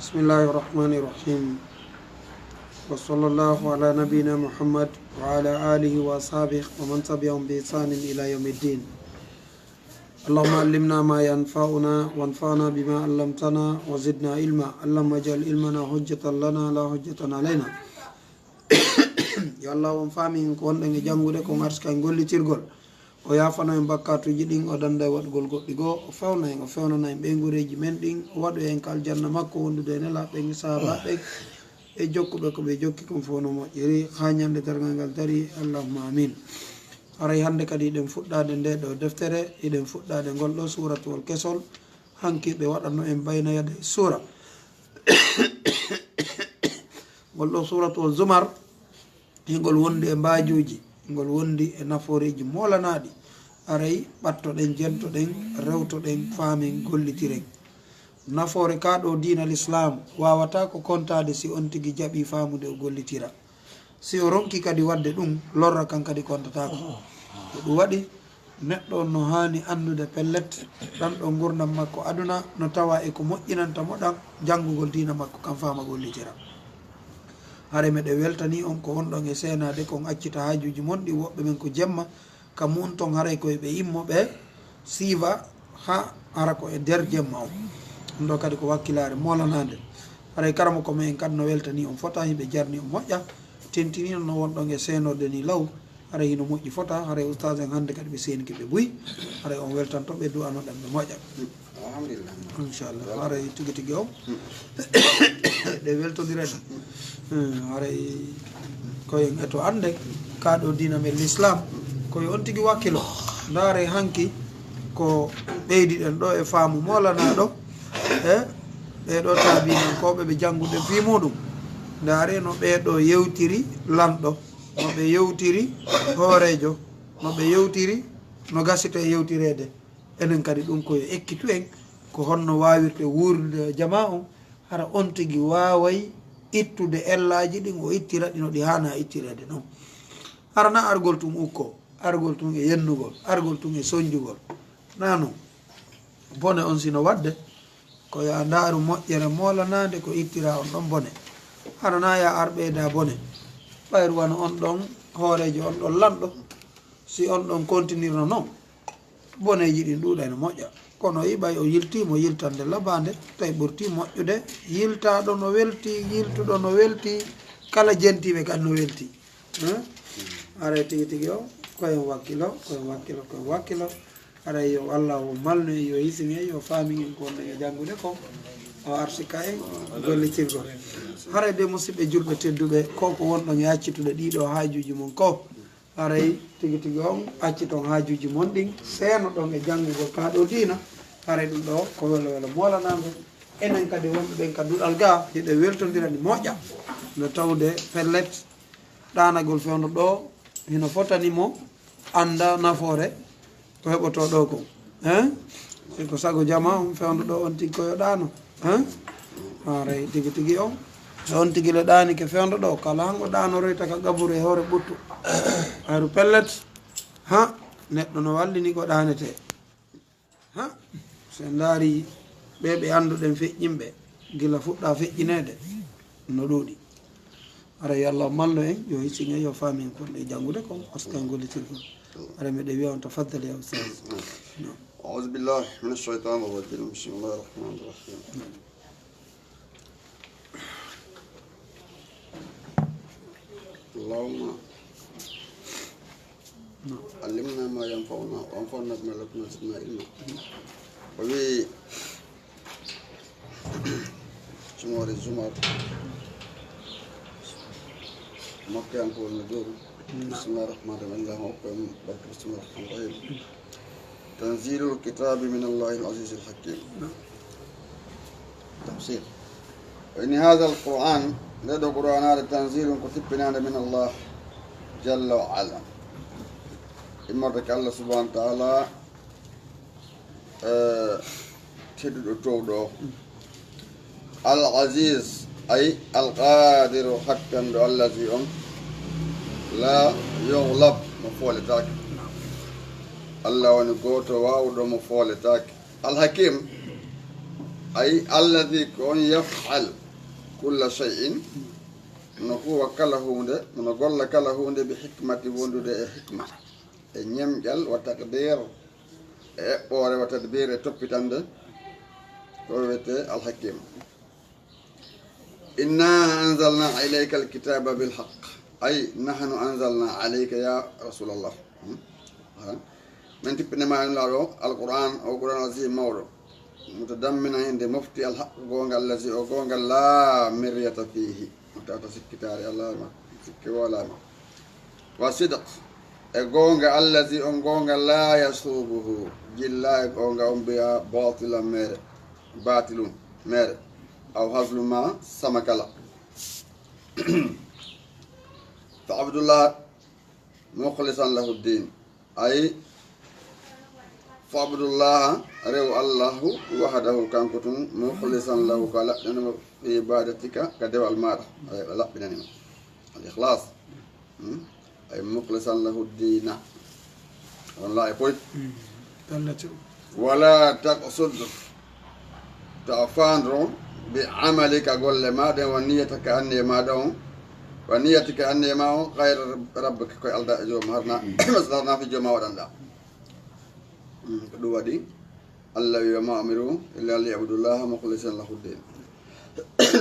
بسم الله الرحمن الرحيم وصلى الله على نبينا محمد وعلى آله وأصحابه ومن تبعهم بإحسان إلى يوم الدين. اللهم علمنا ما ينفعنا وانفعنا بما علمتنا وزدنا علما. اللهم اجعل علمنا حجة لنا لا حجة علينا. Ya Allah on faami ko wonɗen e janngude ko ngarska e gollitirgol o yafano en bakkatuji ɗin o danda e waɗgol goɗɗi goo o fewna en o fewnana en ɓeygureji men ɗin o waɗu en ka aljanna makko wondude e nelaɓen e sahabaɓen e jokkuɓe ko ɓe jokki kon fof no moƴƴiri ha ñande dargal ngal dari allahumma amin. haray hannde kadi eɗen fuɗɗade nde ɗo deftere eɗen fuɗɗade ngol ɗo suratuwol kesol hanki ɓe waɗanno en bayna yade sura ngol ɗo suratuwol zumar hingol wondi e mbajuji ngol wondi e naforeji molanaɗi aray ɓattoɗen jentoɗen rewtoɗen faamen gollitiren. nafoore ka ɗo dina l'islam wawata ko kontade si on tigui jaaɓi famude o gollitira, si o ronki kadi wadde ɗum lorra kan kadi kontatako. ko ɗum waɗi neɗɗo on no hani andude pellet ɗan ɗo gurdam makko aduna no tawa e ko moƴƴinanta moɗan janggugol dina makko kam fama gollitira. hare meɗe weltani on ko wonɗon e senade kon accita hajuji monɗi woɓɓe men ko jemma kam on ton haray koye ɓe immoɓe siiva ha ara ko e nder jemma on ɗum ɗo kadi ko wakkilare molanade. haray karama ko men kadi no weltani on fota hiɓe jarni o moƴƴa tentini no wonɗon e senode ni law haray hino moƴƴi fota. haray oustage en hande kadi ɓe seniki ɓe ɓuyi haray on weltanto ɓe du'anoɗen ɓe moƴƴa alhamdulillah inchallah. haray tigui tigui o ɗe weltodirani haray koyen eto ande kaɗo dina men l'islam koye on tigui wakkilo ndaare hanki ko ɓeydiɗen ɗo e faamu molanaɗo e ɓeɗo taabinankoɓe ɓe janggude fi muɗum. ndaare no ɓeɗo yewtiri lanɗo, no ɓe yewtiri hoorejo, no ɓe yewtiri no gasita e yewtirede. enen kadi ɗum koye ekkitu en ko honno wawirte wurde jama on hara on tigui waway ittude ellaji ɗin o ittira ɗi no ɗi hana ittirede noon. harana argol tum ukko, argol tum e yennugol, argol tum e soñjugol na noon. bone on sino wadde ko ya ndaaru moƴƴere molanade ko ittira on ɗon bone. harana ya arɓeyda bone ɓayru wana on ɗon hoorejo on ɗon lanɗo si on ɗon continue noon boneji ɗin ɗuuɗa no moƴƴa. kono yiɓay o yiltimo yiltande labade tawi ɓurti moƴƴude yiltaɗo no welti yiltuɗo no welti kala jentiɓe kadi no welti. aray tigui tigui o koyen wakkilo koyen wakkilo koyen wakkilo. aray yo Allah o malnu en yo hisini en yo faami en ko wonɗo e janggude ko o arsika en gollitirgol. haray de musidɓe julɓe tedduɓe ko ko wonɗon e accitude ɗiɗo hajuji mon ko haray tigui tigui on acciton hajuji mon ɗin seeno ɗon e janggugol kaɗo dina. haray ɗum ɗo ko welo welo molanade enen kadi wonɓe ɓen ka duɗal ga hiɗe weltodirani moƴƴa no tawde pellet ɗanagol fewno ɗo hino fotanimo anda nafoore ko heɓoto ɗo ko ko sago jama on fewno ɗo on tigui koyo ɗano haray tigui tigui on e on tigui le ɗani ke fewno ɗo kala hango ɗanoroyta ka gaburu e hoore ɓuttu hayru pellet ha neɗɗo no wallini ko ɗanete ha so daari ɓe anduɗen feƴƴinɓe gila fuɗɗa feƴƴinede no ɗuuɗi. ara yo Allah malno en yo hissini en yo faami en kon e janggude kon aska en gollitirgol. ara meɗe wiya on tafaddal ya ustaz. أعوذ بالله من الشيطان الرجيم بسم الله الرحمن الرحيم. اللهم علمنا ما ينفعنا وانفعنا بما لم زدنا علما. وفي سمور الزمر مكة ينقول النجوم. بسم الله الرحمن الرحيم. اللهم أقم بركة بسم الله الرحمن الرحيم. تنزيل الكتاب من الله العزيز الحكيم. تفسير. وإن هذا القرآن لدى قرآن هذا تنزيل كتبنا من الله جل وعلا. إمرك الله سبحانه وتعالى تدو تودو العزيز أي القادر حقا الذي لا يغلب مفولتك الله ونقوته واو مفولتك الحكيم أي الذي كون يفعل كل شيء نقوى كلهونde no golla kalahunde bi hikmati wondude e hikma e ñemƴal wa taqdir e eɓɓore wa tadbir e toppitande ko wiyete alhakim inna anzalna ilayka alkitaba bilhaq ay nahnu anzalna alayka ya rasulallah min tippinema en laaɗo alquran o quran azim mawɗo mutadammina inde mofti alhaq gongal allazi o gongal la miryata fihi tawta sikkitare allah ma sikki wolama wa sidq e gonga allazi on gonga la yasubuhu jilla e gonga on mbiya batila mere batilum mere aw hasluma samakala fa abdullah mukhlisan lahu ddin ay fa abdullah rew allahu wahdahu kanko tun mukhlisan lahu ka laɓɓinanimo fi ibadatika ka dewal maɗa ay laɓɓinanima al ikhlas ay mukhlisan lahu ddina on la e poyt wala taqsud ta fandro bi amalika golle maɗa wa niyataka anne maɗa on wa niyatika anne ma on gayra rabbika koye alda e jooma harna maslarna fi jooma waɗanɗa ko ɗum waɗi allah wiyama amiru illa li abdullaha mukhlisan lahu ddin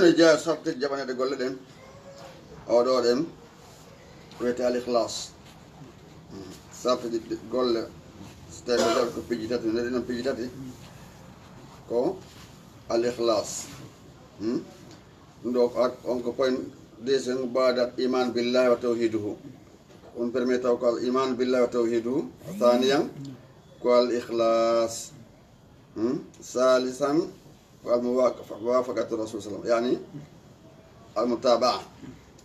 no jeeya sarti jaɓanede golle ɗen oɗo ɗen wiyete al ikhlas sarti ɗi golle so tawi ko jaɓi ko piiji tati nde ɗinon piiji tati ko al ikhlas ɗum ɗo on ko point deuxiéme badat iman billahi wa tawhiduhu on permet taw ko al iman billahi wa tawhiduhu thaniyan ko al ikhlas ثالثا والموافقة الرسول صلى الله عليه وسلم يعني المتابعة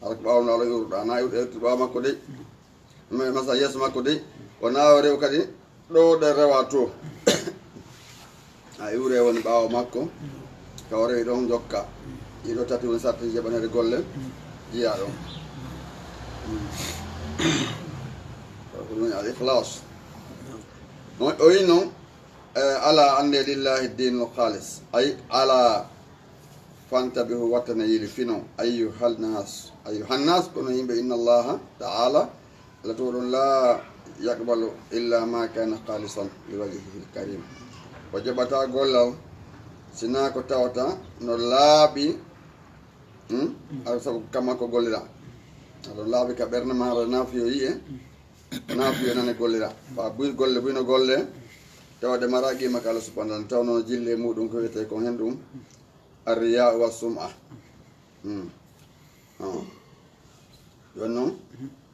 على باونا على يورد أنا يورد باما كودي مثلا يسمع كودي وناوري وكدي لو درواتو ayure woni ɓawo makko kawre ɗon jokka ɗiɗo tati woni sarti jaɓanede golle jiya ɗon ko ɗum al ikhlas o yi noon ala ande lillahi dinul khalis ay ala fantabihu wattana yili fino ayyuhannas kono yimɓe inna allaha taala ala to ɗon la yaqbalu illa ma kana khalisan li wajhihi lkarim o jaɓata gollal sina ko tawata no laaɓi sabu kamma ko gollira aɗon laaɓi ka ɓerde ma aɗa nafiyo yiye nafiyo nane gollira fa buy golle buyno golle tawde maraqima ka Allah subhanahu wa ta'ala tawno jille muɗum ko wiyete ko hen ɗum arriya wa sum'a yon noon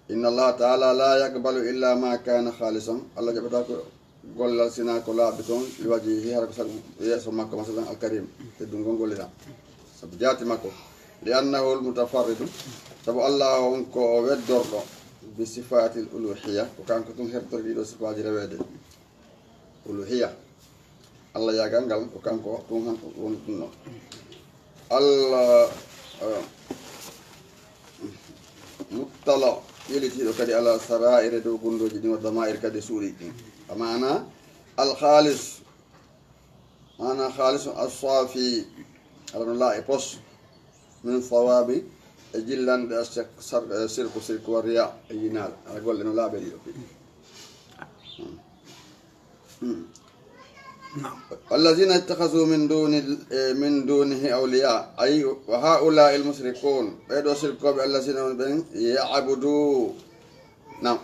inna allah taala la yaqbalu illa ma kana khalisan allah jaɓata ko gollal sina ko laaɓi toon li waji hara ko saɗum yeeso makko masalan alkarim teddungol gollira sabu jaati makko li annahu lmutafarridu sabu allah on ko weddorɗo bi sifatil uluhiya ko kanko tum hertori ɗiɗo sifaji rewede uluhiya allah yagal ngal ko kanko ɗum han woni ɗum noon allah muttala ƴelitiɗo kadi ala sara'ire dow gundoji ɗin wa dama'ir kadi suuɗi ɗin amana alhalis mana halisu assafi alaɗo la e pos min sawabi e jillanɗe sirku wa riya e yinal ala golle no laaɓe ɗiɗo الذين اتخذوا من دونه أولياء أي وهؤلاء المشركون بيدو شركوا بالذين يعبدوا نعم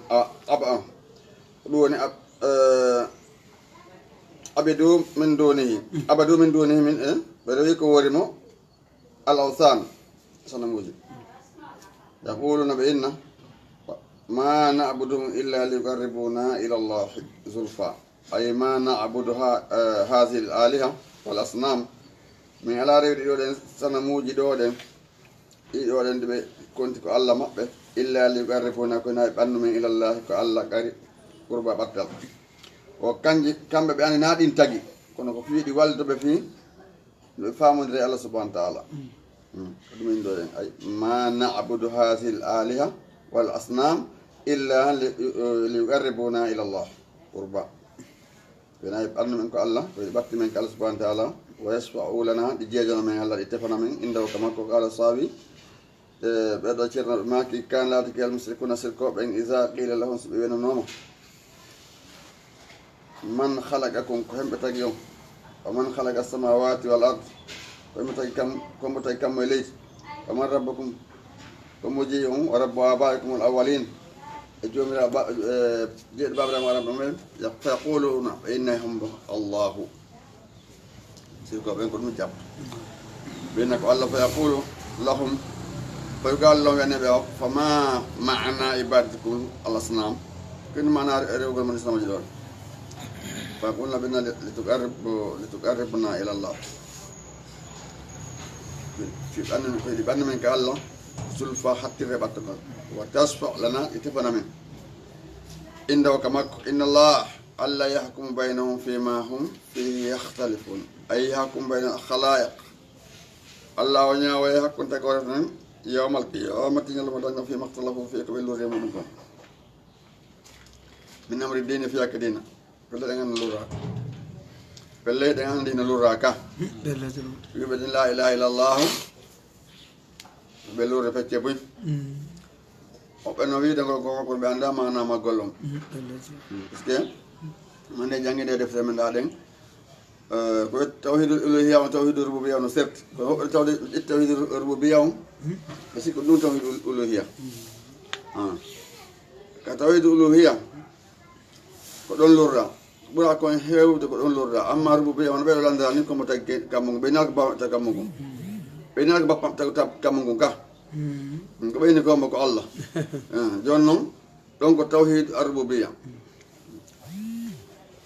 عبدوا من دونه من بيدو يكورمو الأوثان سنموذج يقولون بإن ما نعبدهم إلا ليقربونا إلى الله زلفى أي ما نعبدها هذه الآلهة والأصنام من على ريد يودن سنموجي دودن يودن دبي كنت كو الله مبه إلا ليقربونا كنا يبأنو من إلى الله كو الله قربا بطل وكانجي كامبه بأني نادين تاجي كنا كو فيه دي والد بفي فامن ري الله سبحانه وتعالى من دودن أي ما نعبد هذه الآلهة والأصنام إلا ليقربونا إلى الله قربا بنا يبقى منك الله ويبقى منك الله سبحانه وتعالى ويشفعوا لنا لجيجنا من الله اتفنا من عنده كما قال الصحابي بعد أشرنا ما كان لا تكي المشركون سركوا بين إذا قيل لهم سبحان النوم من خلقكم كهم بتجيهم ومن خلق السماوات والأرض كم بتجكم إليه ومن ربكم كم وجيهم ورب آبائكم الأولين الجمل جئت بابنا وربهم فيقولون إنهم الله سيركوا بينكم مجاب بينك الله فيقول لهم فيقال لهم يعني فما معنى عبادتكم الأصنام كن معنى رجل من الإسلام جدول فقلنا بنا لتقربنا إلى الله في بأن منك الله سلفا حتى ربطنا وتصفع لنا اتفنا من عنده كما إن الله ألا يحكم بينهم فيما هم فيه يختلفون أي يحكم بين الخلائق الله ونيا ويحكم تكورنا يوم القيامة يلمدنا فيما اختلفوا فيه قبل منكم من أمر الدين فيها كدينا بلا dengan lurah bela dengan dina lurah ka bela la ilaha illallah belu repete bu openo wi dango ko be anda mana ma golom parce que man de jangi de def sama da den ko tawhidul uluhiyya wa tawhidur rububiyya no cert ko tawhidul rububiyya parce que dun tawhidul uluhiyya ka tawhidul uluhiyya ko don lurra bura ko hewde ko don lurra amma rububiyya on be landa ni ko mota kamungu be nak ba ta kamungu be nak ba ta kamungu ka ko be ni ko mo ko Allah jonno don ko tawhid rububiyya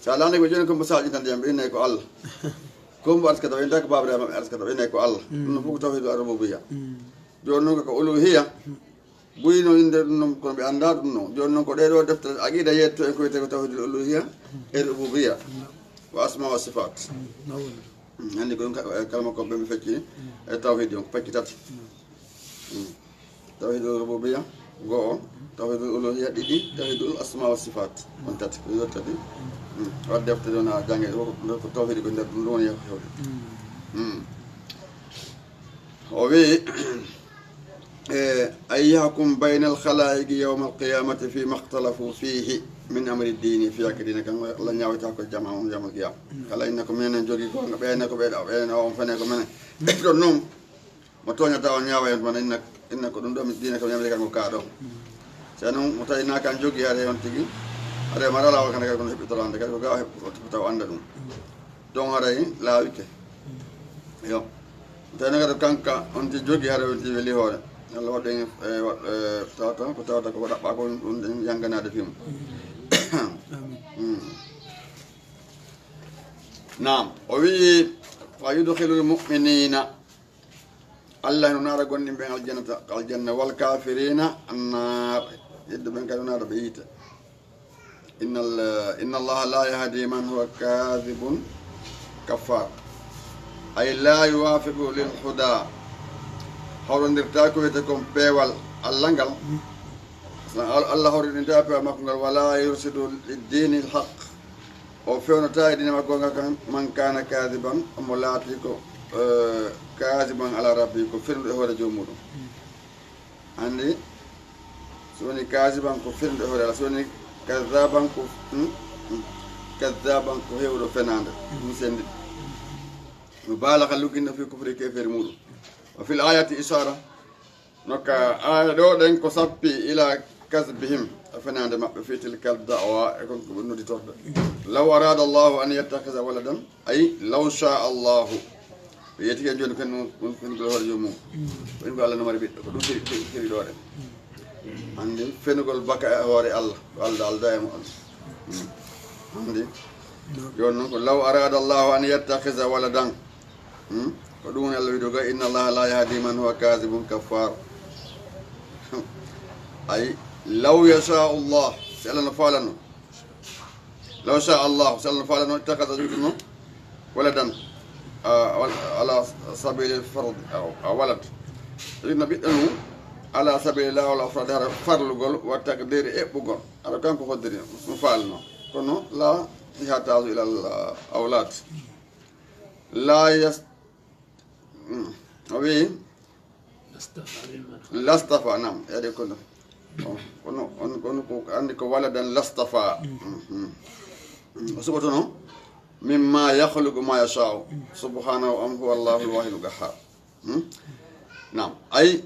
salane ko jonno ko masaji tan dem be ne ko Allah ko mo aska to enda ko babra ma aska to be ne ko Allah no fu tawhid rububiyya jonno ko uluhiyya buyno inde ɗum ko ɓe annda ɗum no joni noon ko ɗeɗo deftere aqida yetto e ko wiyete ko tawhidul uluhiyya e rububiyya wa asma wa sifat hannde ko ɗum kalma ko ɓe mi fecci e tawhid on ko pecci tati tawhidul rububiyya goo tawhidul uluhiyya ɗiɗi tawhidul asma wa sifat on tati ko yo tati wat deftere on a jange ko tawhid ko nder ɗum ɗum woni hewde o wi أن يحكم بين الخلائق يوم القيامة فيما اختلفوا فيه من أمر الدين في أكدين كان الله نعوي تحكي الجماعة يوم القيامة قال إنكم من نجوكي كون بينكم بينهم فنكم من إكتر نوم متونة تاون نعوي من إنكم دون دينكم يوم القيامة كادو سأنهم متأينا كان جوكي هذا يوم تيجي هذا مرة لا وكان كان يحب ترى عندك كان يحب ترى عندهم دون هذا لا ويك يوم متأينا كان أنت جوكي هذا يوم تيجي هذا Allah wadeng tata ko dak ba ko yang gana da film Naam o wi fa yudkhilul mu'minina Allah nara gonni be aljanna wal kafirina annar yeddo ben kaduna da bayita inna Allah la yahdi man huwa kadhibun kafar ay la yuwafiqu lil huda hawrondirta ko wiyete kon peewal allahngal allah hawrinta peewal makko ngal wala yursidu liddini lhaq o fewnata e dine makko ngal kan man kana kadiban omo laati ko kadiban ala rabbi ko firndu e hoore jommuɗum andi so woni kadiban ko firndu e hoore ala so woni kadaban ko hewɗo fenande ɗum sendi mo baalaka lugginɗo fi kufri kefere muɗum وفي الآية إشارة نكا آية دو دين كسبي إلى كذبهم فنان ما في تلك الدعوة يكون بنودي تورد لو أراد الله أن يتخذ ولدا أي لو شاء الله يتيجي جون كن بالهور يومو وين قال لنا مريبي كدو كيري دور عندي فينقول بكاء هوري الله الله دائما عندي جون لو أراد الله أن يتخذ ولدا ودون الله إن الله لا يهدي من هو كاذب كفار أي لو يشاء الله سألنا فعلنا لو شاء الله سألنا فعلنا اتخذ جدنا ولدا على سبيل الفرض أو ولد إذن بيتنو على سبيل الله ولا فرد فرلغول وتقدير إبغول على كم قدر مفعلنا كنو لا يحتاج إلى الأولاد la yas wi lastafa nam yade kono on ko andi ko waladan lastafa subotono mimma yakhluqu ma yasha'u subhanahu am huwa Allahu al-wahid al-qahhar nam ay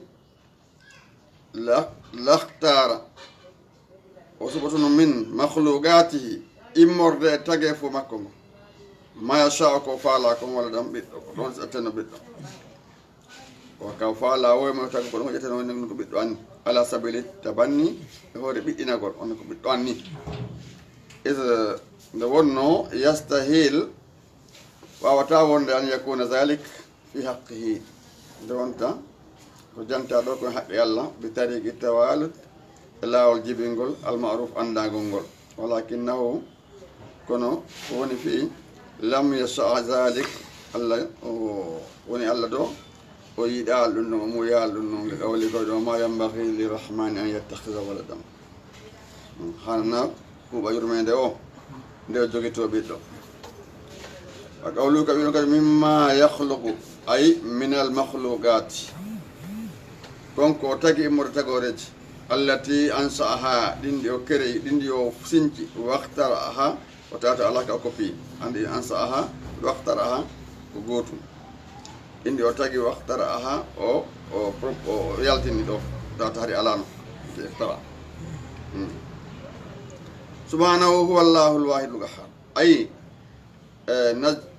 lakhtara o subotono min makhluqatihi immorde tage fu makko ngo ma yasha'u ko faala ko wala dam biddo ko don atena biddo o ka faala o mo tagi ko don atena woni ko biddo an ala sabili tabanni hore biddina gol on ko biddo anni is nde wonno yastahil wawata wonde an yakuna zalik fi haqqihi nde wonta ko janta ɗo ko haqqe Allah bi tariqi tawalud lawol jibingol almaruf andagol ngol walakinahu kono woni fi lam yasha zalik Allah woni Allah ɗo o yiɗal ɗum no mo yal ɗum no nde qawli ko ɗo ma yambaghi lirrahmani an yattakhidha waladan hanna kuuɓa yurmede o nde jogito ɓiɗɗo wa qawluka ɓino kadi mimma yakhluqu ay min al makhluqati konko tagi immorde tagoreji allati ansaaha ɗinɗi o kerey ɗinɗi o sinci waktaraha o tata alaka o copie andi ansaaha waktaraha ko gotum ɗinɗi o tagi waktaraha o yaltini ɗo tata hari alano iftara subhanahu huwa Allahu al-wahidul qahhar ay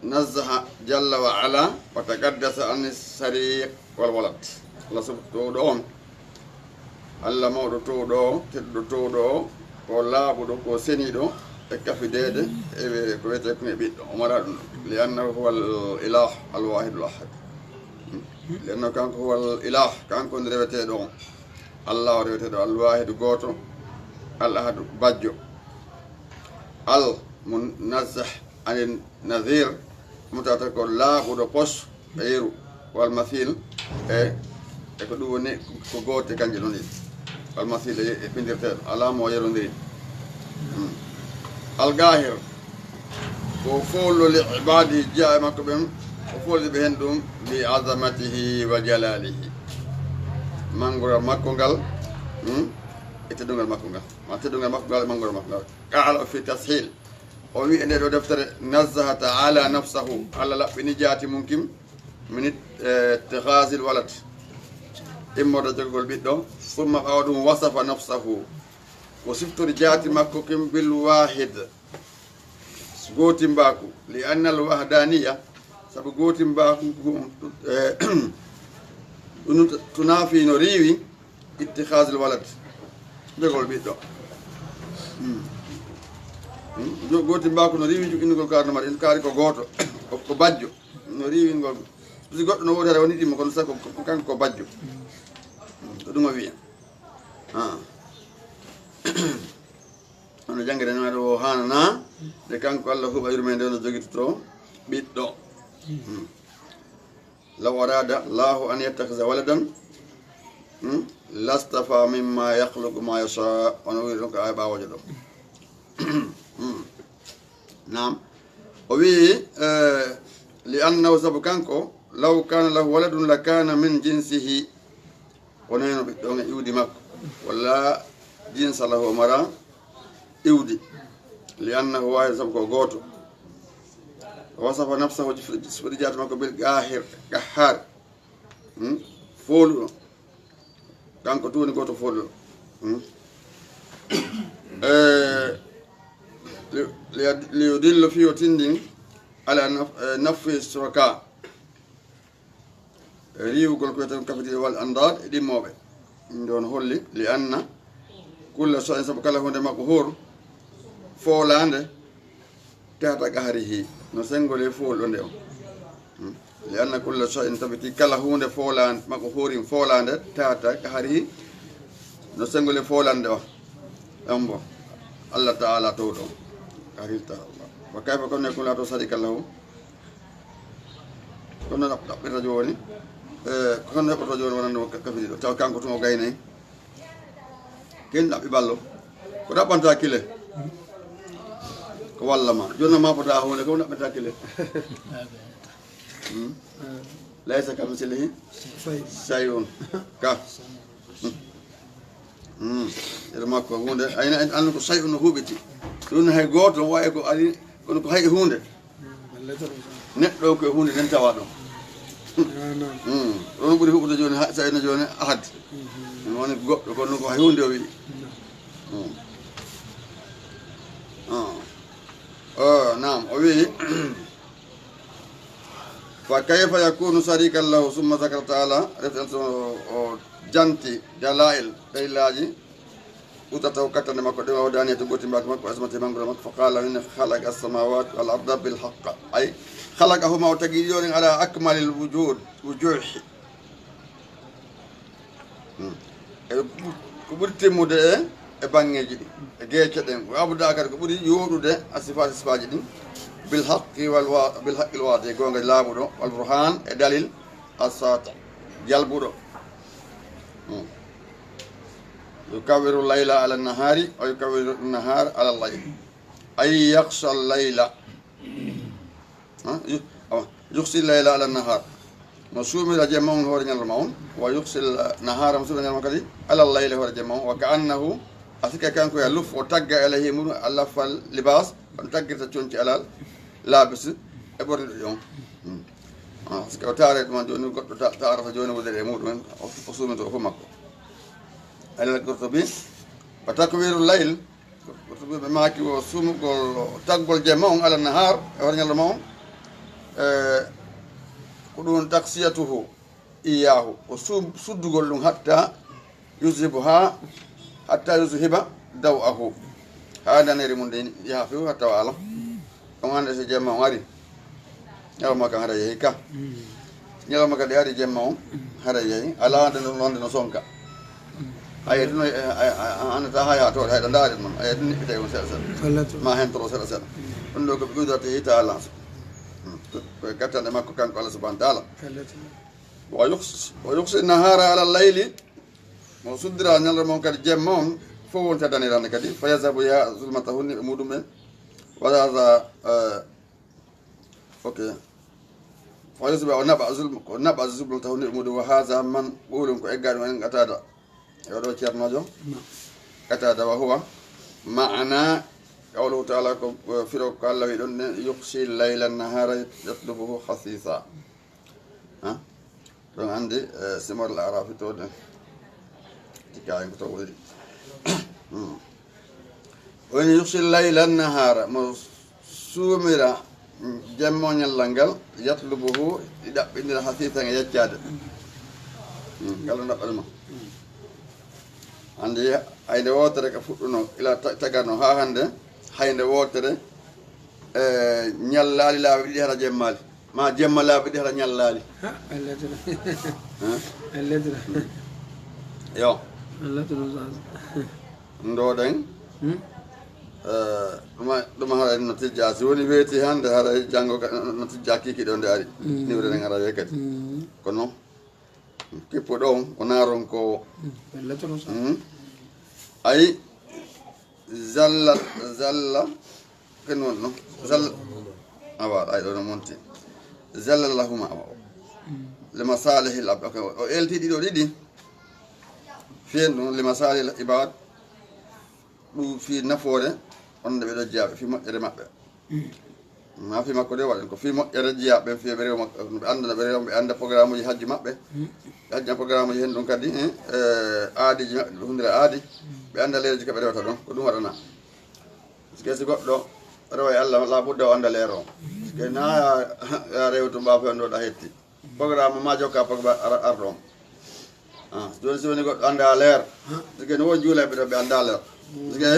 nazzaha jalla wa ala wa taqaddasa an sariq wal walad Allah subhanahu do on Allah mawdo to do teddo to do ko laabudo ko senido e kafidede e ko wete ko biddo o mara dum li annahu huwa al-ilah al-wahidul ahad li annahu kanko huwa al-ilah kanko rewete do Allah rewete do al-wahid goto al-ahad bajjo al munazzah an nadhir mutata ko laabudo pos eyru wal mathil e ko ɗum woni ko goote kanje ɗon wal mathil e bindirte alama o yerondiri al-gahir ko folo li ibadi jaa makko ɓen ko folde ɓe hen ɗum bi azamatihi wa jalalihi mangoro makko ngal e teddungal makko ngal ma teddungal makko ngal mangoro makko ngal qala fi tashil o wi ende ɗo deftere nazzaha ta'ala nafsahu Allah laɓɓini jaati mum kim min ittikhazil walad immorde jogol ɓiɗɗo summa ɓawa ɗum wasafa nafsahu ko siftori jaati makko kim bil wahid gootimbaku li anna al wahdaniya sabu gootimbaku ɗum tunafi no riiwi ittikhazil walad jogol ɓiɗɗo goti mbako no riwi joginugol karno maɗa en kaari ko gooto ko bajjo no riwi ngol si goɗɗo no woodi hara woni ɗimmo kono sako kanko ko bajjo ko ɗum o wiya ono jangguere naɗo o hanana de kanko Allah huuɓa yurmede no jogitoto ɓiɗɗo law arada llahu an yattakhisa waladan lastafa mimma yakhluqu ma yasha ono wi ɗon ko aya ɓawojo ɗo nam o wi li annahu sabu kanko law kana lahu waladun la kana min jinsihi woneno ɓiɗɗo e iwdi makko walla jinsa lahu o mara iwdi li annahu wahid sabu ko gooto wasafa nafsahu sifoɗi jaata makko bil qahhar fooluɗo kanko tuwoni gooto fooluɗo liyudillu fi tindin ala nafi suraka riwugol ko wiyeten kafitide wal andad e ɗimmoɓe ɗon holli li anna kulla shay'in sabu kala hunde makko hoor foolande tata qahrihi no sengole foolɗo nde o li anna kulla shay'in tabiti kala hunde foolande makko hoorin foolande tata qahrihi no sengole foolande o ɗon bo Allah ta'ala to ɗo karilta Allah wa kayfa kono ko lato sadika lahu kono ɗaɓɓirta joni kono heɓoto joni wonande kafidi ɗo taw kanko tuma gaynayi ken ɗaɓɓi ballo ko ɗaɓɓanta kile ko walla ma joni ma fota hunde ko ɗaɓɓata kile laysa kamithlihi shay'un ka ere makko hunde ayna en andu ko shay'un no huɓiti ɗum hay goto wawi ko ari kono ko hay hunde neɗɗo ko hunde nden tawa ɗon ɗon ɓuuri huɓude joni sayno joni ahad woni goɗɗo kono ko hay hunde o wi nam o wi fa kayfa yakunu sarikan lahu summa zakara taala reften so o janti dalail dalilaji utataw kattande makko ɗe wawdani to goti mbaki makko asmati mangoro makko fa qala inna khalaqa as-samawati wal arda bil haqq ay khalaqahuma o tagui joni ala akmalil wujuhi ko ɓuuri timmude e bangeji ɗi e gueece ɗen ko abuda kadi ko ɓuuri yoɗude a sifaji ɗin bil haqqi wadi gonga laaɓuɗo wal burhan e dalil asata jalbuɗo yukawiru layla ala nahari wa yukawiru nahar ala layl ay yakhsha layla yukhsi layla ala nahar no suumira jemma on hoore ñalma on wa yukhsi nahara mo suumira ñalma kadi ala layla hoore jemma on wa ka annahu asika kanko ya luf o tagga alayhi muɗum allafal libas on taggirta conci alal laabis e ɓorni ɗo ƴon sika o taare ɗuman joni goɗɗo tarata joni wudere e muɗumen o suuminto o fof makko alal gorto bi wa takwiru layl gorto bi ɓe maaki o suumugol taggol jemma on ala nahar e hoore ñalma on ko ɗum taksiyatuhu iyahu o suddugol ɗum hatta yusibu hatta yusihiba daw ahu ha daneri mum de yaha few hatta o ala on hande so jemma on ari ñalawma kan haɗa yeehi ka ñalawma kadi ari jemma on haɗa yeehi ala londe no sonka aye ɗum andata ha yaha toɗo hayɗa ndaari noon aye ɗum niɓɓite on seeɗa seeɗa ma hen toro seeɗa seeɗa ɗum ɗo koɓe ƴuwdata hita alance koye gattande makko kanko Allah subahana taala o yuksi nahara ala layli mo suddira ñalawma on kadi jemma on fof wonta danirande kadi fa yasabu ya zulmata hunniɓe muɗumen wala hada ok fa yusiba o naɓa zulmata hunniɓe muɗum wa hada man ɓuurum ko eggaɗum en qatada e oɗo ceernojo qatada wa huwa maana qawluhu taala ko firo ko Allah wi ɗon yuksi layla nahara yatlubuhu hasisa ɗon andi simor l arafi to ɗen tikayen ko to wori woni yuksi layla nahara mo suumira jemmo ñallal ngal yatlubuhu ɗi ɗaɓɓindira hasisa e yeccade ngal ɗo ɗaɓɓatma andi hayde wotere ka fuɗɗuno ila tagatno ha hande hayde wotere ñallali laaɓe ɗiɗi hata jemmali ma jemma laaɓe ɗiɗi hata ñallali yo ndoɗen ɗuma haɗa no tijja si woni weeti hande haɗa janggo no tijja kiki ɗo nde ari niwre ɗen ara we kadi kono kippo ɗo o naron ko ayi zalla ken won no zalla awa ay ɗo no monti zalla lahuma awa le masalihi l abd o elti ɗiɗo ɗiɗi fiyen ɗum le masalihi ibad ɗum fi nafoore onde ɓeɗo jeeyaɓe fi moƴƴere maɓɓe ma fi makko de waɗen ko fi moƴƴere jeeyaɓe fi ɓe rew makko ɓe andana ɓe rew ɓe anda programme uji hajji maɓɓe ɓe hajjina programme uji hen ɗum kadi aadiji maɓɓe ɓe hundira aadi ɓe anda leereji kaɓe rewata ɗon ko ɗum waɗana sike si goɗɗo rewa e Allah la ɓudde o anda leer o sike na ya rewtu mbaw fe ndoɗa hetti programme ma jokka programme arɗon joni si woni goɗɗo anda leer sike no wo juulaɓe ɗo ɓe anda leer sike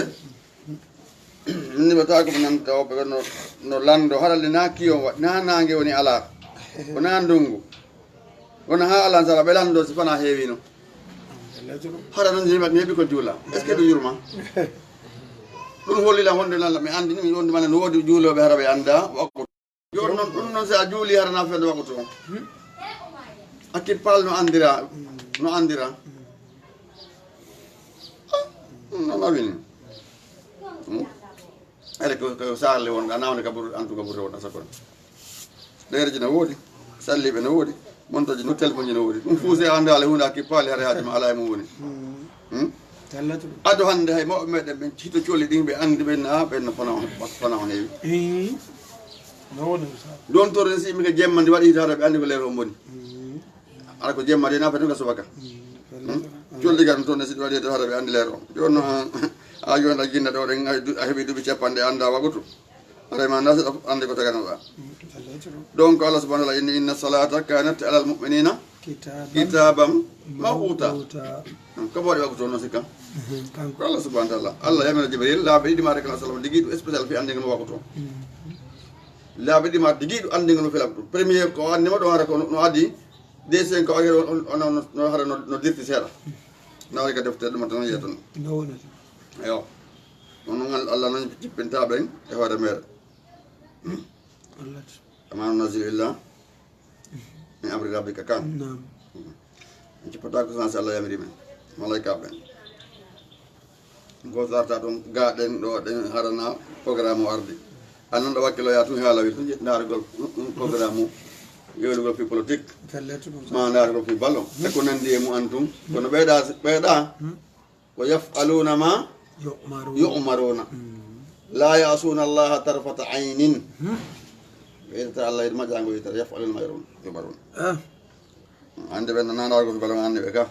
ni ɓe tawa koɓe nanta o ɓe no lando haɗalde na kiyon waɗi na nangue woni ala wona ndungu wona ha alan sala ɓe lando si fana heewino haɗa noon jima mi heeɓi ko juula est ce que ɗum yurma ɗum hollilan honde nalla mi andi ni mi wondi mana no woodi juuloɓe hara ɓe anda wakkuto joni noon ɗum noon si a juuli harana fende wakkuto on hakkil pal no andira non awini ere ko sarle wonɗa nawne ka ɓuri en tout cas ɓuri wonɗa sappo ɗereji ne woodi salliɓe no woodi montoji no téléphone no woodi ɗum fuuse andale hunde hakki paali hara haade ma ala e mum woni ado hannde hay mawɓe meɗen ɓe hito cooli ɗin ɓe andi ɓen ɓenno fana o heewi ɗon torde si yimɓe ko jemma ndi waɗi hitaade ɓe andi ko leer o boni ala ko jemma de nafa tan ko subaka colɗi gar toon ne siɗi waɗi hitaade ɓe andi leer o joni no a joni a jinna ɗo ɗen a heeɓi duuɓi capanɗe anda wagoto arayma nda seɗa andi ko taganoɗa donc Allah subahanahu wa taala inni inna salata kanat alal muminina kitaban mawquta ko waɗi wagoto noon sikka ko Allah subahanahu wa taala Allah yamina Jibril laaɓe ɗiɗi ma rekala sallam digiɗo spécial fi andigo no wagoto laaɓe ɗiɗi ma digiɗo andigo no filam ɗum premier ko andima ɗo hara ko no addi deuxiéme ko no hara no dirti seeɗa nawari ka deftere ɗuma tan yiya tan eyo on noon Allah noon jippinta ɓen e hoore meɗen amano nasiru illa min amri rabbika kan en cippata ko sansi Allah yamiri men malayka ɓen go sarta ɗon gaɗen ɗo ɗen harana programme o ardi annan ɗo wakkiloya tun haalawil tun darugol programme o yewlugol fi politique ma darugol fi ballon e ko nandi e mu an tum kono ɓeeɗa ko yafaluna ma yu'maruna la yasuna allaha tarfata aynin ɓeydata allah yiɗ maƴango yitere yafaluna ma yumaruna ande ɓe nanadargo fi ballon anni ɓe ka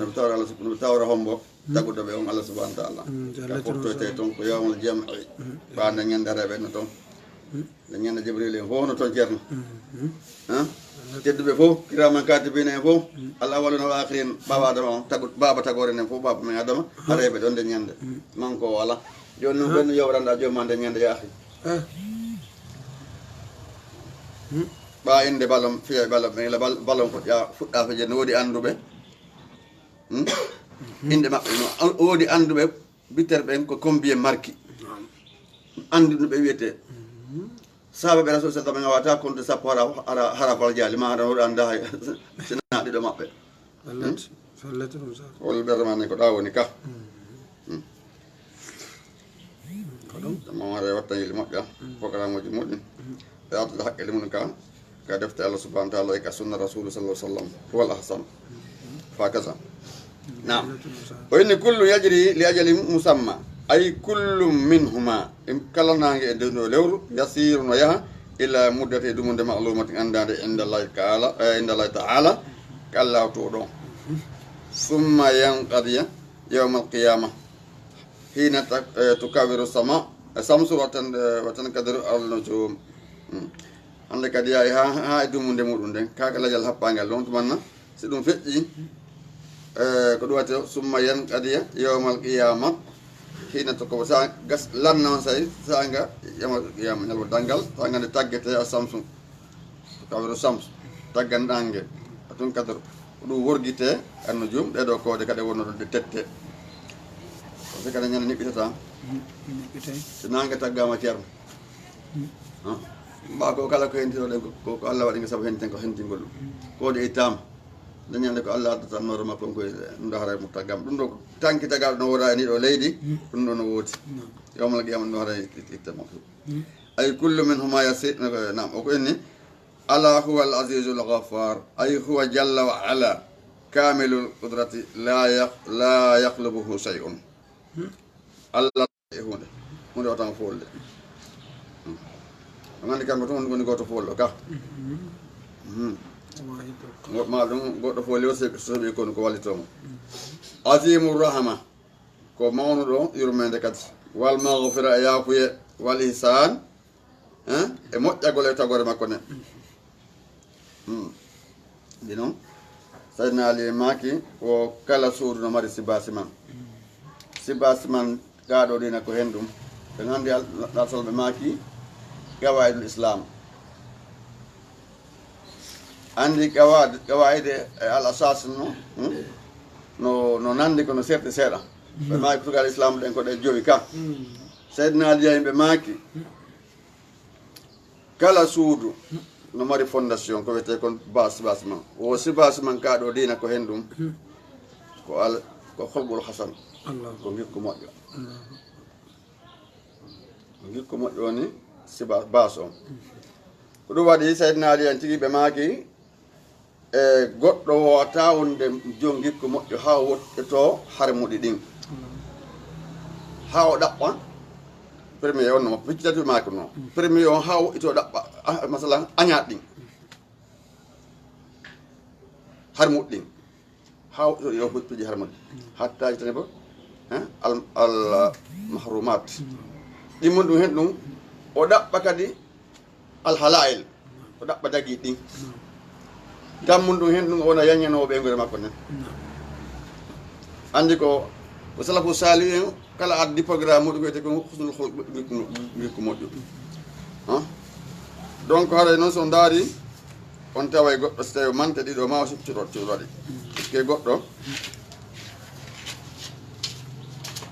noɓe tawra allah noɓe tawra hombo taguɗo ɓe on Allah subahanahu wa taala ka fortoyte toon ko yawmal jami ɓande ñande reɓenno toon nde ñande Jibril en fof no toon ceerno tedduɓe fof kiraman katibina en fof Allah walluno akhirin baba adama on baba tagoren en fof baba men adama areɓe ɗon nde ñande manko o ala joni noon ɓenno yowranda jomma nde ñande yaahi ɓa inde ballon fiya ballon ɓe ballon ko ƴa fuɗɗa feje no woodi anduɓe inde maɓɓe no woodi anduɓe bittere ɓen ko combien marki anduɗo ɓe wiyete saabe ɓe rasul sallam ɓe wawata compte sappo hara fal jaali ma aɗa hoɗo anda sina ɗiɗo maɓɓe wol ɓerdemane ko ɗa woni ka mamare watta yili moƴƴa programme uji moƴƴi ɓe artude haqqille mum ka defte Allah subahanahu wa taala e ka sunna rasulu sallah sallam wal ahsan fa kaza nam o inni kullu yajri li ajalin musamma ay kullu minhuma kala nangue e ndewno lewru yasiru no yaha ila muddate dumude ma'lumati andade indallahi taala ko Allah to ɗon summa yanqadiya yawma alqiyama hina tukawiru sama samsu watan kadiru arnojum hande kadi yahi ha e dumude muɗum nden kaka ladial happagal ɗon tumanna si ɗum feƴƴi ko ɗum wate summa yanqadiya yawma alqiyama hina to ko sa gas lanna on say sanga yama ñalbo dangal sanga nde taggete a samsu kawiru samsu taggan ɗangue atun kadoro ko ɗum worguite anno jum ɗeɗo kode kadi wonno ɗon de tette so kada ñande niɓɓitata so nangue taggama ceerno mba ko kala ko hentinoɗen ko Allah waɗi saabu henten ko hentingol ɗum kode ittama dañande ko Allah addata noore makko koye ɗum ɗo haray mo taggama ɗum ɗo tanki tagaɗo no woɗa e ni ɗo leydi ɗum ɗo no woodi yawmal qiyama ɗum haray ittama ay kullu min huma yasir nam o ko inni ala huwa al azizul ghaffar ay huwa jalla wa ala kamilul qudrati la yaqlubuhu shay'un Allah e hunde o tan folde gandi kanko toon woni goto folɗo ka ma ɗum goɗɗo fooli o soɓi kono ko wallitomo asimu rahma ko mawnuɗo yurmede kadi wal maghfira e yafuye wal ihsan e moƴƴagol e tagore makko ne ɗi noon Sayyidina Ali maki o kala suudu no mari sibasi man gaɗo ɗina ko hen ɗum ɓe gandi alsolɓe maki gawaidul islam andi gawaide al asas no nandi kono serɗe seeɗa ɓe maki tugal islam ɗen ko ɗe jowi ka Sayyidina Ali yimɓe maki kala suudu no mari fondation ko wiyete kon sibasi man o sibasi man kaɗo dina ko hen ɗum ko holɓol hasan ko gikku moƴƴo ko gikku moƴƴo woni base on ko ɗum waɗi Seydina Ali en tigi ɓe maaki e goɗɗo wawata wonde jon gikku moƴƴo ha woɗɗoto harmuɗi ɗin ha o ɗaɓɓa premier on no piccitati maaki noon premier on ha woɗɗito ɗaɓɓa masalan añaɗ ɗin harmuɗ ɗin ha woɗɗito ɗi o piiji harmuɗi hatta tani bo al mahrumat ɗimmon ɗum hen ɗum o ɗaɓɓa kadi al halail o ɗaɓɓa dagui ɗin tammum ɗum hen ɗum wona yañanowo ɓeygore makko nen andi ko salafu sali en kala addi programme muɗum wiyete ko husnul hol gikku moƴƴo donc haɗa noon so daari on tawa goɗɗo so tawi mante ɗiɗo ma o siptiɗoɗe ke goɗɗo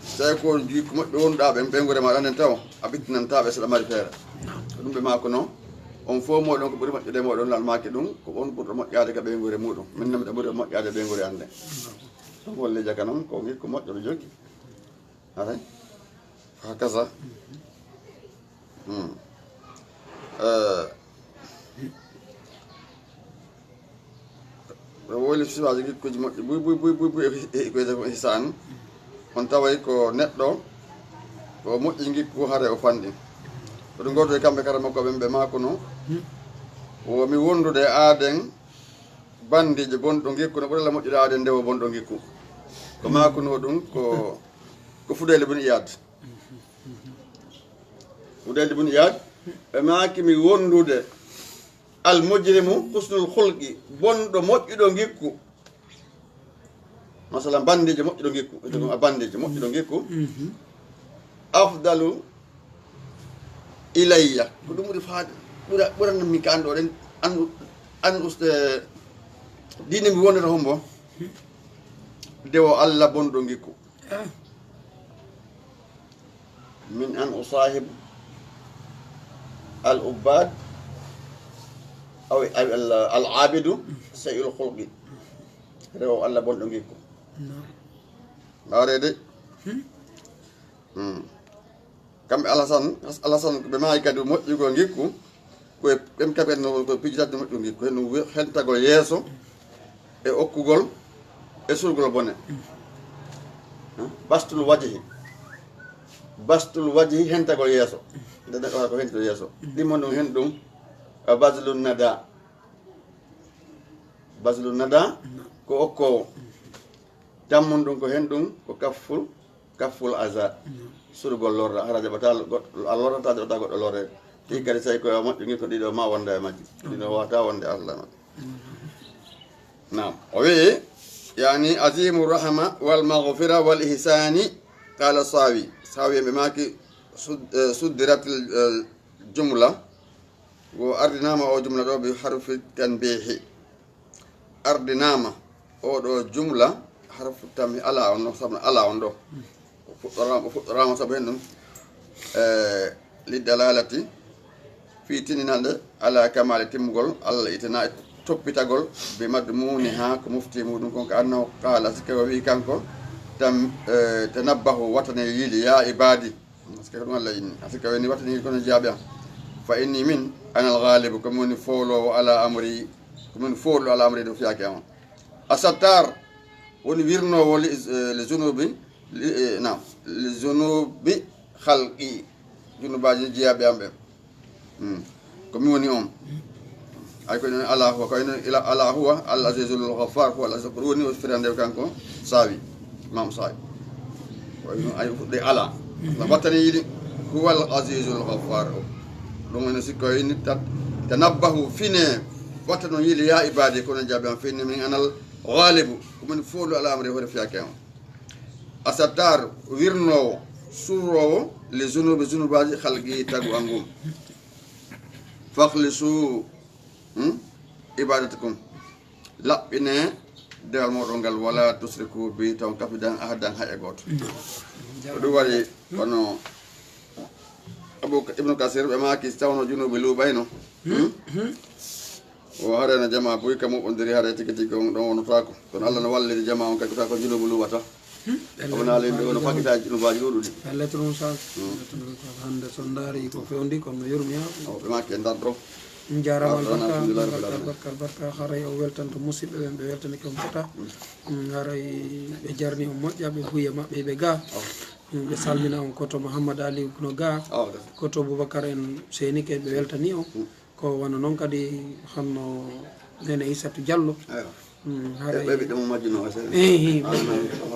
so tawi ko gikku moƴƴo wonɗa ɓen ɓeygore maɗa nden taw a ɓittinantaɓe saɗa mari feere ko ɗum ɓe mako noon on fof moɗon ko ɓuuri moƴƴude moɗon lalmaki ɗum ko on ɓurɗo moƴƴade ka ɓeygore muɗum minne miɗa ɓuuri moƴƴade ɓeygore ande donc wolle jaga noon ko gikku moƴƴo ɓe jogui aray hakaza ɓe woli siwaji gikkuji moƴƴi buy koyete ko hisan on taway ko neɗɗo ko moƴƴi gikku haare o fanɗi koɗo gordo e kamɓe kara makko ɓe mako no womi wondude aaden bandiji bonɗo gikku no ɓurala moƴƴude aaden ndewo bonɗo gikku ko makuno ɗum ko Fudayl ibn Iyad Fudayl ibn Iyad ɓe makimi wondude al mujrimu husnul hulqi bonɗo moƴƴuɗo gikku masalan bandiji moƴƴuɗo gikku a bandiji moƴƴuɗo gikku afdalu ilayya ko ɗum ɓuri faade ɓuranam min ka anɗo ɗen an uste dine mi wonata hombo dewo Allah bonɗo gikku min an usahib al ubad aw al abidu sayul khulqi dewo Allah bonɗo gikku nawrede kamɓe alasan ɓe maayi kadi moƴƴugo gikku koye ɓen kaɓenno ko pijitade moƴƴugo gikku hen hentagol yeeso e okkugol e surgol bone bastul wajhi hentagol yeeso nde neɗɗo wata ko hentagol yeeso ɗimmo ɗum hen ɗum baslul nada ko okkowo tammum ɗum ko hen ɗum ko kafful aza surgol lorra hara jaɓata a lorrata jaɓata goɗɗo lorre ti kadi so tawi koye moƴƴo gikku ɗiɗo ma wonda e majji ɗiɗo wawata wonde Allah majji nam o wii yani azimu rahma wal maghfira wal ihsani qala sawi ɓe maki suddirat jumla wo ardinama o jumla ɗo bi harfi tanbihi ardinama oɗo jumla harfu tammi ala on no sabna ala on ɗo fuɗɗorama saabu hen ɗum lidalalati fi tininande ala kamale timmugol Allah itina toppitagol be madmuni ha ko mufti muɗum kon ko annahu qala sikka o wi kanko tam tanabbahu watane yiili ya ibadi sikka ɗum Allah inni sikka weni watane yiili kono jaaɓe am fa inni min ana alghalibu komi woni fowlowo ala amri komin fowlo ala amri ɗo fiyake am asattar woni wirnowo li zunubi nam li zunubi halqi junubaji jeeyaɓe am ɓe komi woni on ay ko non ala huwa ko ila ala huwa al azizul ghaffar huwa al aziz ko woni o firande kanko sawi mam sawi ay fudde ala la watani yidi huwa al azizul ghaffar ɗum woni sikko ni tanabbahu fine watano yili ya ibadi kono jaabi am fini min anal ghalibu komin folu ala amri hore fiyake on asatar wirnowo surrowo les zunubaji halqi tagu angum fakhlisu ibadatukum laɓɓine dewal moɗon ngal wala tusriku bi taw kafidan ahadan ha e goto ko ɗum waɗi kono ibnu kasir ɓe maki tawno junubi luuɓayno o harena jama boy kam moɓodiri haare tigi tigi on ɗon wonotako kono Allah no walliri jama on kadi ko junubu luuɓata onalemɓe ono fakkitaji junubaji ɗuɗuɗi lettre on sa hande so daari ko fewndi kono yurmi ha ɓe maki e ndar ɗo jaramal barka haray o weltanto musidɓe ɓen ɓe weltani kom fota haray ɓe jarni o moƴƴa ɓe huye maɓɓe ɓe ga ɓe salmina on koto Mouhamadou Ali no ga koto Boubacar en Seynik ɓe weltani o ko wona noon kadi honno nene Issatu Diallo ɓeɓe ɗemo majjuno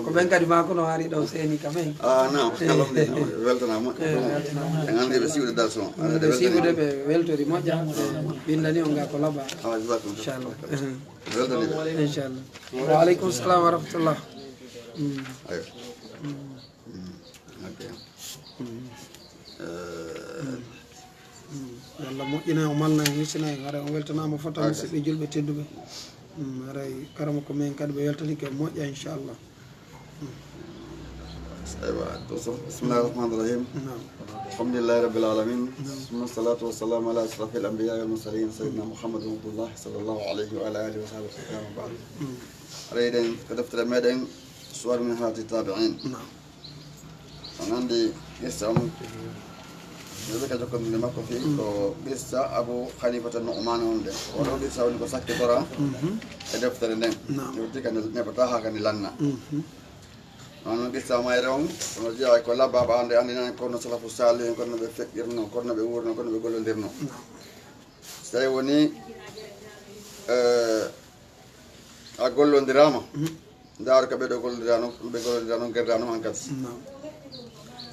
ko ɓen kadi ma kono ari ɗo Seyni kam en non weltana moƴƴa e gandi ɓe siwde dal son ɓe siwde ɓe weltori moƴƴa ɓindani on ga ko laɓa inchallah weltaniɓe inchallah waaleykum salam wa rahmatullah Allah moƴƴina o malna e misina en haray on weltanama fota musidɓe julɓe tedduɓe haray karama ko men kadi ɓe weltani ke moƴƴa inchallah bismillahi rahmani rahim alhamdulillahi rabbil alamin summa salatu wassalamu ala ashrafil anbiya wal mursalin sayyidina muhammadin abdullah sallallahu alayhi wa ala alihi wa sahbihi wasallam ba'd haray eɗen ko deftere meɗen suwar min hayati tabi'in on andi qissa on ɓe ka jokkodinde makko fi ko qissa Abou Hanifata Nu'man on nde oɗo qissa woni ko sakkitora e deftere nden yewti ka neɓata ha kadi lanna noon qissa mayre on ono jeeya ko labbaɓe ande andinani kono salafu salih kono ɓe feƴƴirno kono ɓe wurno kono ɓe gollodirno so tawi woni a gollodirama ndaaro ka ɓeɗo gollodirano ɓe gollodirano guerdano an kadi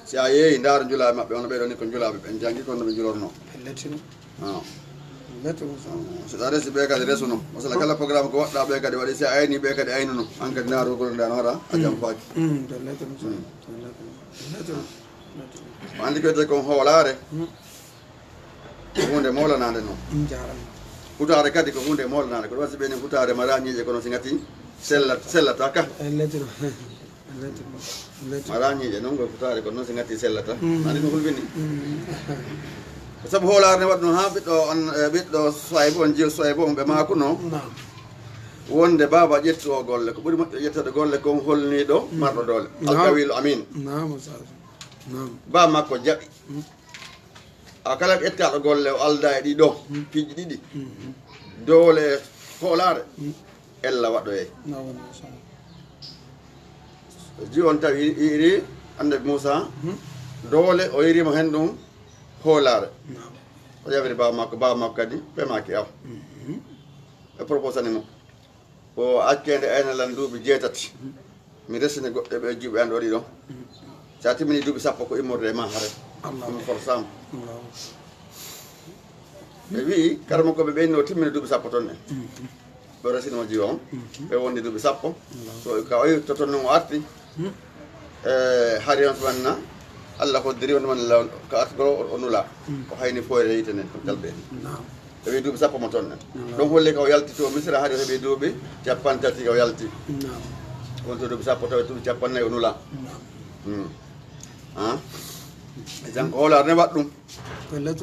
si a yeeyi ndaaro njulaɓe maɓɓe ono ɓeɗo ni ko njulaɓe ɓen janggi kono ɓe julorno so tawi resi ɓe kadi resuno masala kala programme ko waɗɗa ɓe kadi waɗi si a ayni ɓe kadi aynuno an kadi ndaaro gollodirano waɗa a jam faaki o andi ko wiyete kon hoolare ko hunde molanade noon hutare kadi ko hunde molanade ko wasi ɓeni hutare ma rañiije kono si gati sellata ka ma rañiije noon ko hutare kono noon si gati sellata andi no hulɓini sabu hoolare ne waɗno ha ɓiɗɗo Soybo on jiyo Soybo on ɓe makuno wonde baba ƴetti o golle ko ɓuuri moƴƴo ƴettede golle kon holniɗo marɗo doole alkawilu amin ba makko jaɓi a kala ƴettaɗo golle o alda e ɗiɗo piiji ɗiɗi doole hoolare ella waɗoye ji on tawi iri annabi Moussa doole o yirimo hen ɗum hoolare o yawiri baba makko kadi ɓemaki aw ɓe proposani mo ko accede aynalan duuɓi 7 mi resine goɗɗe ɓe juuɓe an ɗo ɗiɗo sa timmini duuɓi 10 ko immorde ma haare ɗum forsama ɓe wi karama koɓe ɓeyni o timmini duuɓi 10 toon en ɓe resinimo jiwa on ɓe wondi duuɓi 10 so ka o to toon o arti haari on sumanna Allah hoddiri on man ko artigoro o nula o hayni foyre yite nen ko jalɓe ɓe wi duuɓi 10 mo toon en ɗum holli ka o yalti to Misra haari o heeɓi duuɓi 50 o yalti wonto duuɓi 10 tawa duuɓi 50 o nula janggo hoolare ne waɗ ɗum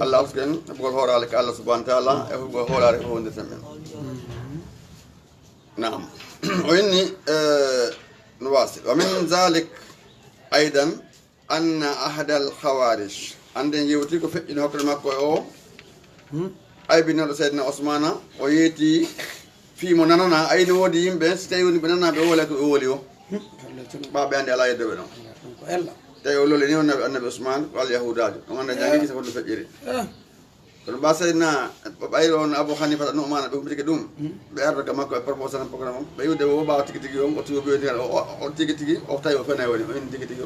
Allah usken heɓugol hoorale ko Allah subahana taala e heɓugol hoolare ko wondirten ɓen naam o inni no wasi wa min zalik aidan anna ahada al khawarij ande yewti ko feƴƴino hakkude makko e o aybinoɗo seydna Ousmana o yeeti fiimo nanana ayni woodi yimɓe so tawi woni ɓe nana ɓe woole ko ɓe wooli o ɓaɓe ande ala yeddoɓe ɗon tawi o loli ni on annabi Ousmane ko alyahudajo ɗum anda jangi gisa ko ɗum feƴƴiri kono ɓa seydna ɓayri on Abou Hanifata Nu'man ɓe humbitike ɗum ɓe ardo ka makko e proposé programme o ɓe yiwde o ɓawa tigi tigi on o tuyo ɓiyoti o tigi tigi o tawi o fene woni o inni tigi tigi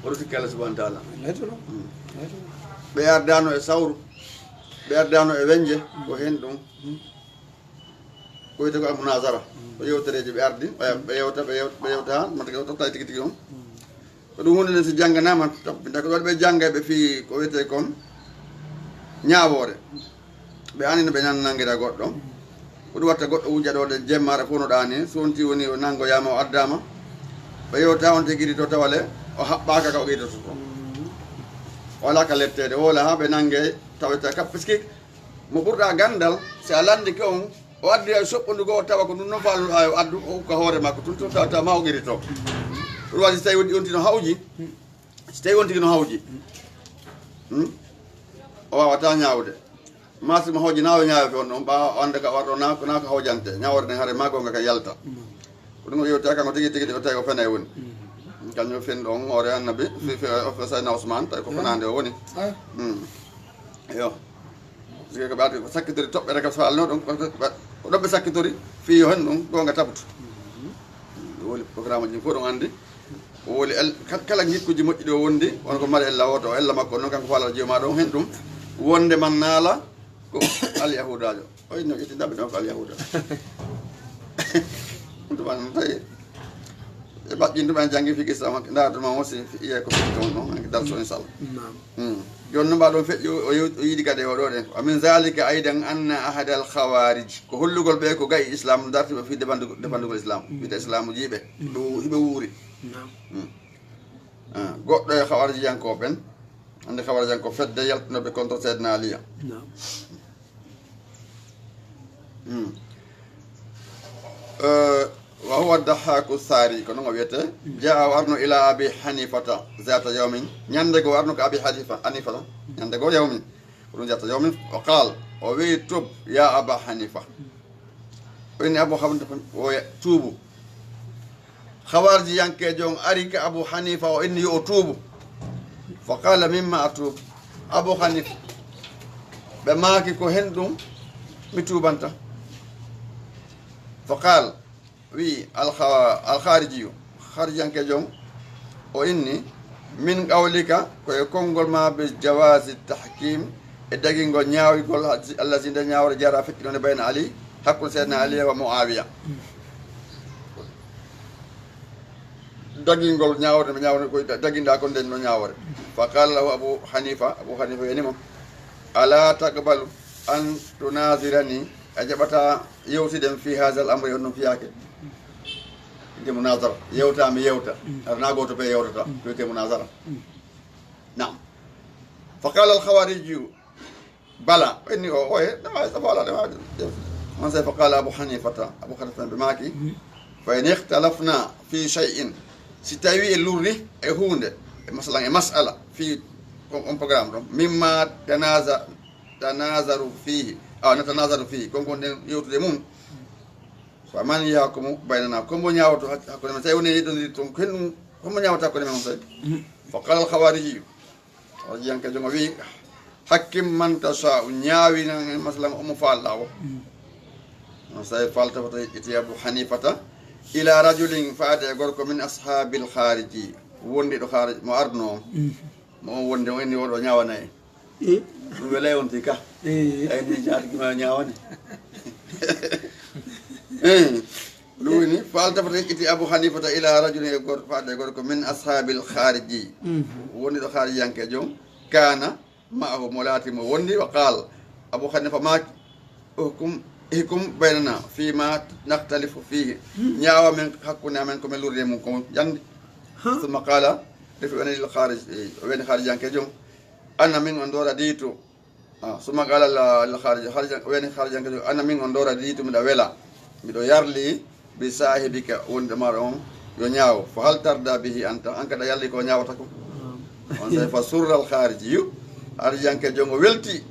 oɗo sikki Allah subahana taala ɓe ardano e sawru ɓe ardano e weñje ko hen ɗum ko wiyete ko almunasara ko yewtereji ɓe ardi ɓe yewta ha mataga o totta tigi tigi on ko ɗum hunde nde so jangganama tabbinta ko ɗo ɓe jangga ɓe fi ko wiyete kon ñaawore ɓe annino ɓe nangira goɗɗo ko ɗum watta goɗɗo wujaɗode jemmare fof no ɗani so wonti woni o nangoyama o addama ɓe yewta on tiguiri to tawale o haɓɓaka ka o qiidoto to o wala ka lettede woola ha ɓe nangue tawata ka par ce que mo ɓurɗa gandal si a landike on o addi e soɓɓudugo o tawa ko ɗum noon falluɗa o addu o hukka hoore makko tun tawata ma o qirito ɗum waɗi so tawi wonti no hawji so tawi wonti no hawji o wawata ñawde masi ma hoji nawo ñaawe fe on ɗon ɓawa ande ka warɗo nako hawjante ñaworde haare magonga ka yalta ko ɗum o yewta kanko tigui tigui o tawi ko fene woni kañum fen ɗon hoore annabi fi sayna ousmane tawi ko fenade o woni yo sike ko ɓaade ko sakkitori toɓɓere kam so alno ɗon ko ɗoɓɓe sakkitori fiyo hen ɗum gonga tabutu ɗum woni programme ji fof ɗon andi o woli kala hikkuji moƴƴi ɗo wondi won ko mari ella woto o ella makko noon kanko falal jewma ɗon hen ɗum wonde man naala ko alyahudajo o no ƴettidaɓe ɗon ko alyahuda ɗuman tawi e ɓaƴƴin ɗumen janggi fiki sama ndaaduma o si iye ko fiki on ɗon anki darso inchallah joni no mbaɗon feƴƴi o yiiɗi kadi oɗo ɗen amin zalika aydan anna ahada al khawarij ko hollugol ɓe ko gayi islam dartiɓe fi defandugol islam wiide islamu jiiɓe hiɓe wuuri goɗɗo e hawarijiyankoɓen ande hawarijiyanko fedde yaltinoɓe contre seydna aliya wa huwa dahaku sari ko noon o wiyete jaa o arno ila abi hanifata zata yawmin ñande go arno ko abi hanifata ñande go yawmin ko ɗum zata yawmin o qaal o wi tub ya aba hanifa o inni abou hanifa o tuubu hawarji yanke jon ari ka abou hanifa o inni yo o tuubu fa qala mimma atubu abou hanifa ɓe maaki ko hen ɗum mi tuubanta fa qal wi alhariji yanke jon o inni min qawlika koye konngol ma be jawasi tahkim e dagingol ñaawigol allah si nde ñaawre jara feccinone bayna ali hakkude seydna ali wa muawiya dagingol ñawre mi ñawre koy daginda ko nden no ñawre fa qala lahu abou hanifa yenimo ala taqbalu an tunazirani a jaɓata yewtiden fi hada l amre on ɗum fiyake wiyete munazara yewta mi yewta arana goto ɓe yewtata wiyete munazara nam fa qala al khawariju bala inni o oye ɗema safo ala ɗema on say fa qala abou hanifata ɓe maki fa in ihtalafna fi shay'in si tawi e lurri e hunde masalan e masala fi on programme ɗon mimma tanazaru fihi natanazaru fihi konko nden yewtude mum fa man yahkumu baynana kombo ñawoto hakkude men tawi woni yiɗodiri toon henɗum hombo ñawata hakkude men on tawi fa qala al khawariji o jiyanke jongo wi hakkim man tashau ñaawina masalan omo falla o on sawi faltafata ƴetti abou hanifata ila rajulin faade e gorko min ashabil khariji wondi ɗo khariji mo arno on mo on wonde o inni oɗo ñawanayi ɗum welay on ti ka ayni jatigima ñawane ɗum woni faltafata ƴetti abou hanifata ila rajulin e faade e gorko min ashabil khariji wondi ɗo khariji yanke joom kana maahu mo laati mo wondi wa qal abou hanifa maki hikum baynana fima nahtalifu fihi ñaawa men hakkunde amen komin lurde mum komo jandi summa qala defi wene lil kharij wene kharij yanke joom anna min on dora diitu summa qala lil kharij wene kharij yanke joom anna min on dora diitu miɗa wela miɗo yarli bi sahibika wonde maɗa on yo ñaawo fa hal tarda bihi anta an kada yalli ko ñaawata ko on say fa surra al khariji yu kharij yanke joom o welti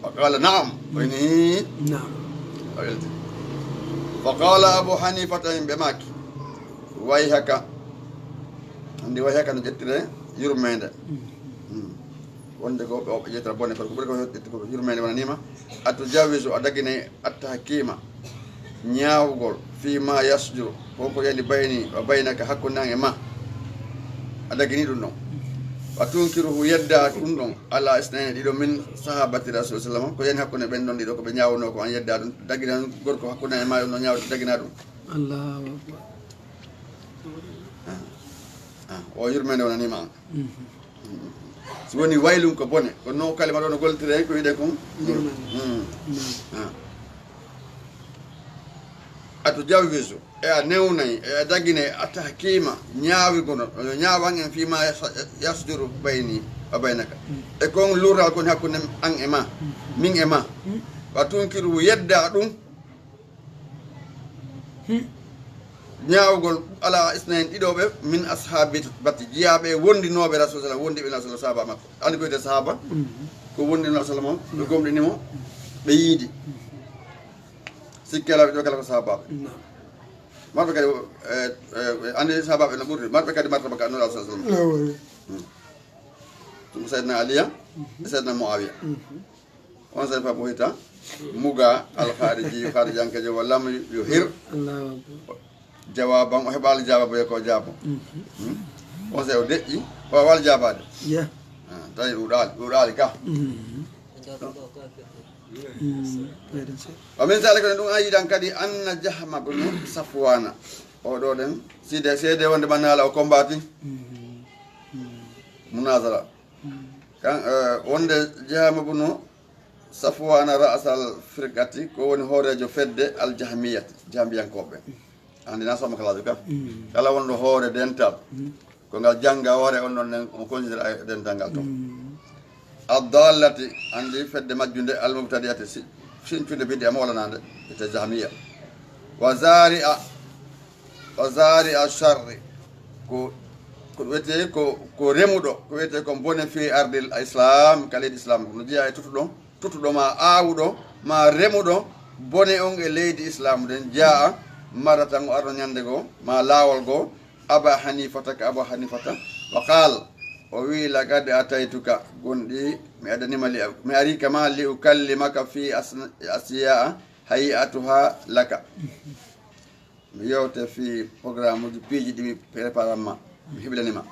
o qala naam woni welti fa qala abou hanifata yimɓe maki way haka andi way haka no ƴettire yurmede wonde ko ɓe ƴettira bone kono ko ɓuuri ko ƴetti ko yurmede wonanima atu jawisu a dagine atta hakkima ñawgol fima yasjur konko yali bayni o baynaka hakkude an e ma a dagini ɗum ɗon wa tunkiruhu yedda ɗum ɗon ala isnani ɗiɗo min sahabati rasul sallam ko yani hakkude ɓen ɗon ɗiɗo koɓe ñawno ko an yedda ɗum dagina gorko hakkude e ma no ñawde dagina ɗum allahu akbar o yurmede wonanima an so woni waylum ko bone ko no kalima ɗo no gollitire ko wiide kon ato jawwiso e a newnayi e a daginayi atta hakkima ñaawigono yo ñaawan en fima yasduru bayni wa baynaka e kon lural koni hakkude an e ma min e ma wa tunkiru yedda ɗum ñaawgol ala isnaen ɗiɗoɓe min ashabi batti jiyaɓe wondinoɓe rasul sallam wondiɓe rasul sahaba makko andi koyte sahaba ko woni no sallam be gomdini mo be yiidi sikkela be kala ko sahababe marbe kadi andi sahababe no burri marbe kadi martaba ka no sallam tum sayyidina aliya sayyidina muawiya on sa fa bohita muga al khariji kharijanke je wala mu yuhir Allahu jawaban o hebal jawaba ko jabo on sa o deji o wal jabade yeah tay udal ka wa min zalika dum ayidan kadi anna jahma bin safwana o do den sede wonde manala o kombati munazara kan wonde jahma bin safwana ra'sal firqati ko woni horejo fedde al jahmiyat jambiyankobe andi nasama kala ka kala wondo hore dental ko ngal janga hore on non o considère dental ngal to الضالة عندي فد مجند المبتدئة سين في البدء مولانا عند التجهمية وزارع الشر كو ويتي كو ريمودو كو ويتي كو بون في أرض الإسلام كالي الإسلام نجي تطلو ما آودو ما ريمودو بوني أونغ ليد الإسلام دين جاء مرة أرو نياندغو ما لاولغو أبا حنيفة وقال ووي لقد أتيتك قندي مي أريك ما لأكلمك في أشياء هيئتها لك يوتي في برنامج دي بيجي دي بريبارما بيبلني ما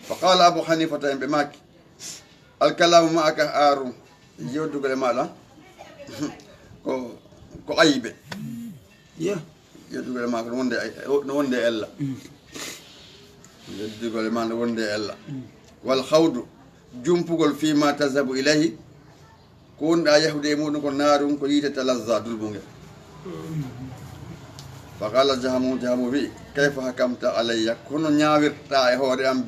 فقال أبو حنيفة بماك الكلام معك آرو يودو قال مالا كو عيب يودو قال ماك نوندي إلا يودو قال ماك نوندي إلا والخوض جمبغول فيما تذهب إليه كون يهودي مون كون نارون كو يتلذذ دلبونغ فقال جهمو بي كيف حكمت علي كون نياورتا هوري ام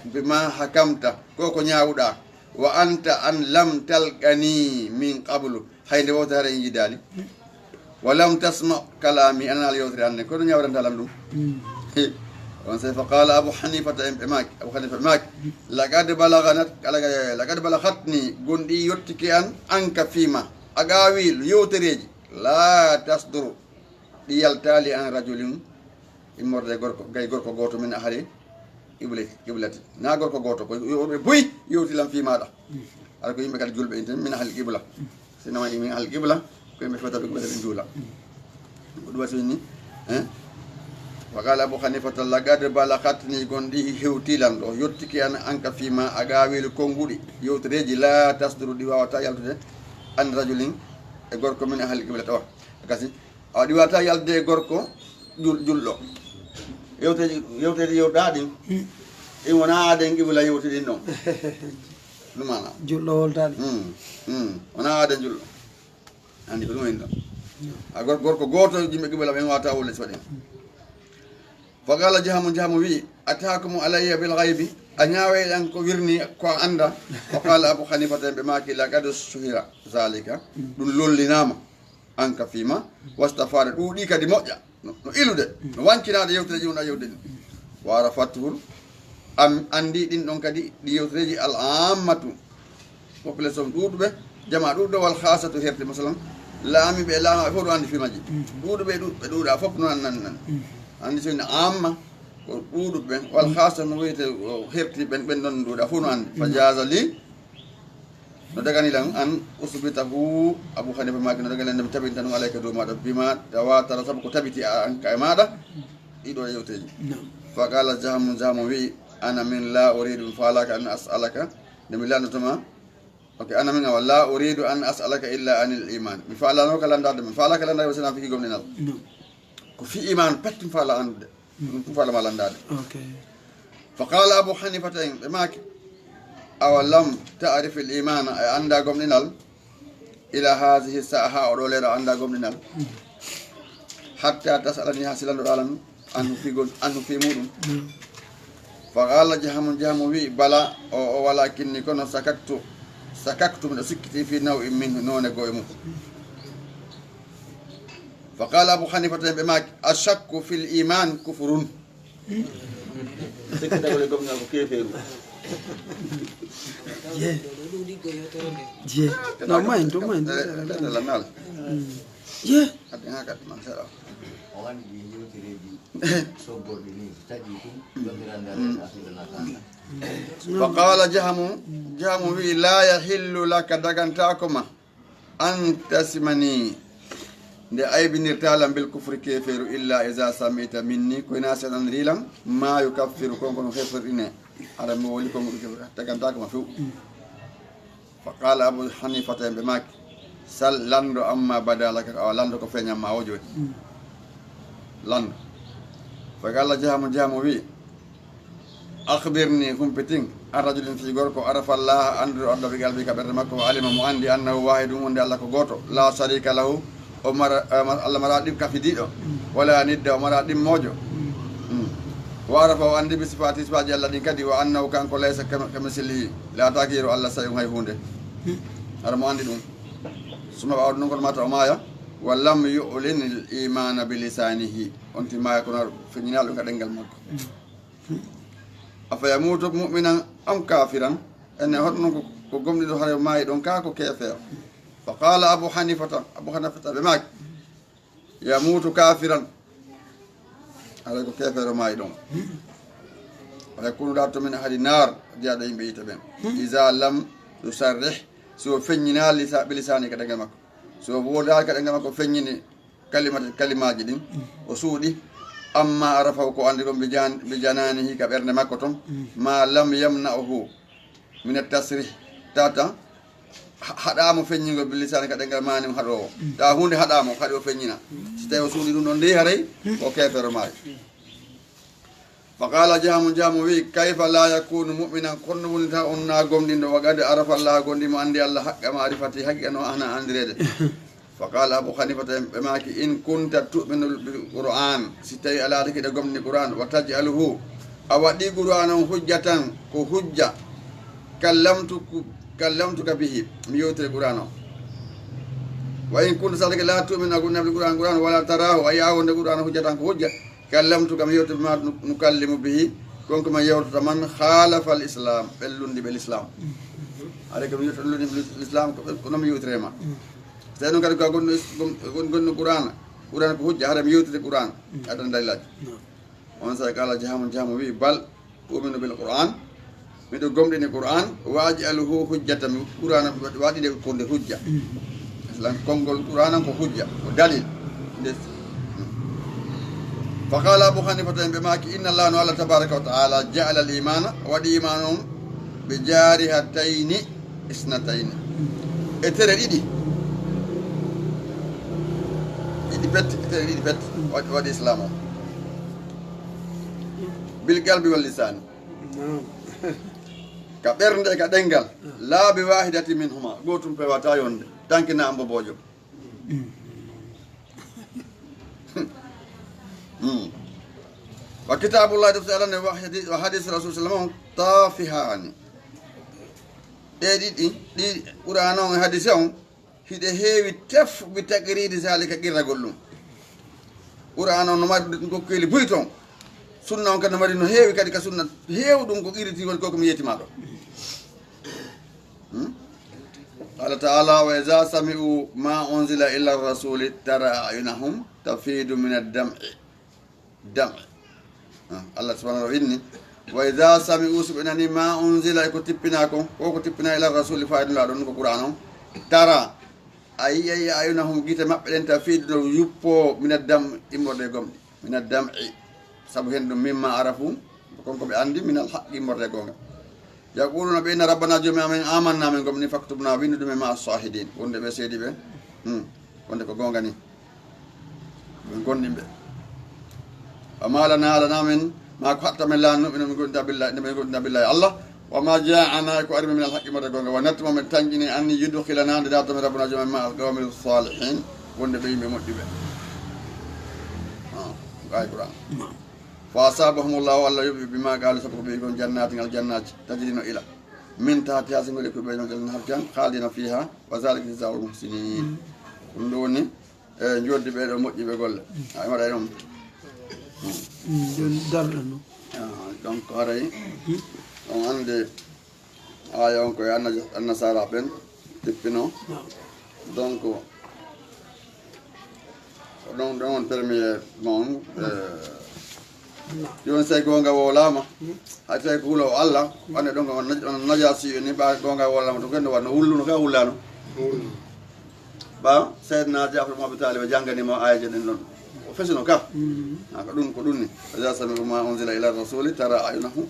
بما حكمت كوكو نياودا وانت ان لم تلقني من قبل حين وتر يدالي ولم تسمع كلامي انا اليوتري ان كون نياورتا لام دوم فقال أبو حنيفة معك لقد بلغتني قندي يتكي أنك فيما أقاويل يوتريج لا تصدر ليلتالي عن رجل إمور غاي غوركو غوتو من أهلي قبلتي نا غوركو غوتو بوي يوتي لام فيما دا أركو يمبي كال جولب إنت من أهل القبلة سينما من أهل القبلة كوي مفتا بك بسل جولا ودوا سيني وقال أبو حنيفة لقد بلغتني قندي هوتيلان دو يوتيكي أنك فيما أقاويل كونغوري يوتريجي لا تصدر ديواتا يالتو أن رجل غوركو من أهل القبلة تو كاسي أو ديواتا يالدي غوركو جولو يوتريجي يوتادي إي ونا دين قبلة يوتري نو لمانا جولو ولتادي ونا دين جولو عندي كلمة إندا غوركو غوتو جيمي قبلة من واتا أولي سودين فقال جهم وي أتاكم علي بالغيب أنياوي أنكو ويرني كو أندا وقال أبو حنيفة بماكي لقد سهر ذلك دون لولي نام أنك فيما واستفار دودي كدي موجا إلو دي وانكنا دي يوترجون أيودين وعرفته أم أندي دين دون كدي دي يوترجي العامة population دود به جماعة دود والخاصة هيرتي مثلا لا أمي بإلا فورو عندي في مجي دود دود أفوق نان عندي سين عامة ودود بين والخاصة نويت هيرتي بين دون دود أفون عند فجاز لي ندعاني لهم أن أثبته أبو حنيفة ما كنا ندعاني أن تبين تنو عليك دوما بما تواتر سبب كتبتي أن كأمادة إدو يوتي فقال جهم وي أنا من لا أريد فعلك أن أسألك نملا نتما أوكي أنا من ولا أريد أن أسألك إلا عن الإيمان مفعلنا كلام دار مفعلك كلام دار وسنا في قومنا في إيمان بتم فعل عند فعل ما لنداد فقال أبو حنيفة معك أولم تعرف الإيمان عند قومنا إلى هذه الساعة أولئك عند قومنا حتى تسألني حسلا العالم أنه في مود فقال جهم وي بلا ولكني كنا سككت من سكتي في نوع منه نون قومه فقال أبو حنيفة بماك الشك في الإيمان كفر سكت أقول لكم كيف je no mind to mind la nal je adina kat masala Orang di yutireji sobor ini tadi itu beranda asal فقال جهم وي لا يحل لك دغنتاكما أن تسمني nde aybinirtalam bil kufri keferu illa iza samita minni koyna seɗan rilam ma yukaffiru konko no hefirɗine aɗa mi woli konko tagantako ma few fa qala abou hanifata en ɓe maki sal lando amma badalaka awa lando ko feñamma o joni lando fa qala jahamu wi akhbirni humpitin arrajulin fi gorko arafa allah anduɗo addaɓe galbi ka ɓerde makko wa alima mo andi annahu wahidum wonde allah ko goto la sharika lahu o mara allah mara ɗim kafidiɗo wala nidda o mara ɗimmojo wa arafa o andi bi sifati sifaji allah ɗin kadi wa annahu kanko laysa kamislihi la takiru allah sayu hay hunde aɗa mo andi ɗum suma ɓawɗo noon kono mata o maya wa lam yulin l imana bi lisanihi on ti maya kono feñinal ɗum ka ɗengal makko afa yamutu muminan am kafiran ene hoɗo noon ko gomɗiɗo hare maayi ɗon ka ko keefeero fa qala abou hanifata ɓe maaki yamutu kafiran haɗa ko keefeero maayi ɗon way kunuɗa to min haadi nar jeyaɗo yimɓe yita ɓen isa lam yusarrih so feññina ɓe lisani ka ɗengal makko so wodaki ka ɗengal makko feññini kalimaji ɗin o suuɗi amma arafa ko andi ɗon ɓe jananihi ka ɓernde makko toon ma lam yamna'uhu min tasrih tata haɗamo feññingo bilisani ka ɗengal mani haɗowo ta hunde haɗamo haɗi o feññina so tawi o suuɗi ɗum ɗon nde haray o kefero maayo fa qala jahamu wi kayfa la yakunu muminan konno woni ta on na gomɗinɗo wagade arafa allah gondimo andi allah haqqa marifati haqiqa no ana andirede fa qala abou hanifata ɓe maki in kunta tuminu bil qur'an si tawi alaata kiɗa gomni qur'an wa tajaluhu a waɗi qur'an on hujjatan ko hujja kallamtuka bihi mi yewtire qur'an o wa in kunta sadake la tuminu bil qur'an wala tarahu a yawonde qur'an hujjatan ko hujja kallamtuka mi yewtire ma nukallimu bihi konko ma yewtata man khalafa al islam ɓellundi ɓe l'islam aɗa ko mi yewta ɓellundi l'islam ko nomi yewtirema tawi noon kadi ko gonno qur'an ko hujja haɗa mi yewtide qur'an aɗan dalilaji on sa kala jahamu wi bal uminu bil qur'an miɗo gomɗini qur'an waji aluhu hujjata mi qur'an waɗide konde hujja lan konngol qur'an ko hujja ko dalil fa qala abou hanifata en ɓe maki inna allah no allah tabaraka wa taala jaala al imana waɗi iman on ɓe jaarihatayni isnatayni e tere ɗiɗi ɗiɗi pet waɗi islam o bil galbi wal lisani ka ɓernde ka ɗengal laabi wahidati min huma gotum pewata yonde tankina ambo bojo wa kitabullah defte alane wa hadis rasul sallam on tafihani ɗe ɗiɗi ɗi qur'an on e hadise on hiɗe heewi tef bi tagridi salika qirragol ɗum qur'an on no mari gokkeli boyi toon sunna on kadi no mari no heewi kadi ka sunna heew ɗum ko qirritigol koko mi yetima ɗo qala taala wa iza sami'u ma unzila illa rasuli tara ayunahum tafidu min addam'i allah subhanahu wa inni wa iza sami'u so ɓe nani ma unzila eko tippina ko koko tippina ila rasuli fayidula ɗon ko qur'an on tara ayi ayunahum guite maɓɓe ɗen tafidu no yuppo min addam immorde gomɗi min addam'i saabu hen ɗum mimma arafu konko ɓe andi min al haqqi immorde gonga yaquluna ɓe inna rabbana jomi amen amanna men gomni faktubna windu ɗume ma sahidin wonde ɓe seedi ɓe wonde ko gonga ni min gonɗinɓe amalana alana men ma ko hatta men lannuɓe nomin gondita billahi nde min gondita billahi allah wama jaana ko arimi min al haqqi immorde gonga wa nattuma men tanƴini anni yudkhilana nde datome rabbana jomi ma alqawmi salihin wonde ɓe yimɓe moƴƴuɓe gay qouran fa asabahumullahu allah yoɓi bima qalu sabu ko ɓe gon jannati ngal jannaji tajiri no ila min tahti hasingole ko ɓeyno jalna harjan khaldina fiha wa zalika jazaa'ul muhsinin ɗum ɗo woni e joddi ɓeɗo moƴƴiɓe golle ay waɗay ɗon joni darɗo no donc haray on ande aya on koye annasara ɓen tippino donc ɗon on premier noon joni so tawi gonga wolama hay tawi ko huulo o Allah ande ɗon on najasi ni ɓa gonga wolama to kende wanno wulluno ka wullano ɓa seydna Jafar ibn Abi Talib jangganima ayaji ɗen ɗon o fesino ka ko ɗum ni ida sami'u ma unzila ila rasuli tara ayunahum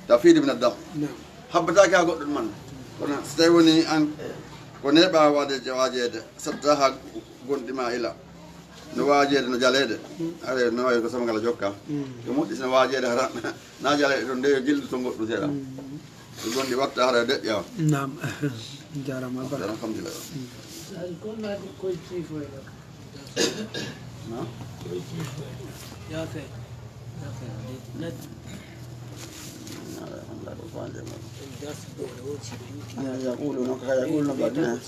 tafidu min ad-dam habbatake ha goɗɗo ɗuman kono so tawi woni an ko neɓa wade wajede satta ha gonɗima ila no wajede no jalede are no wawi ko samagala jokka ko moƴƴi sino wajede hara na jalede ɗon nde gilɗi to goɗɗum seeɗa so gonɗi watta hara deƴƴawa nam jarama ba alhamdulillah يقولون يقولون بعدين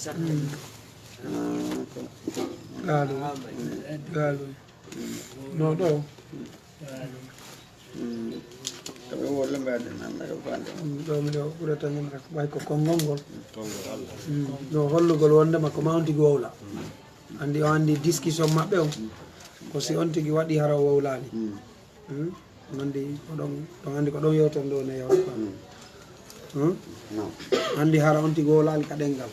قالوا no ɗo ɗo miɗo ɓurata ñamre way ko konngol ngol ɗo hollugol wondema ko ma on tigi wowla andi o andi discussion maɓɓe o ko si on tigi waɗi hara o wowlani andi oɗon andi ko ɗon yewtan ɗo ne yewta andi hara on tigi wowlali ka ɗengal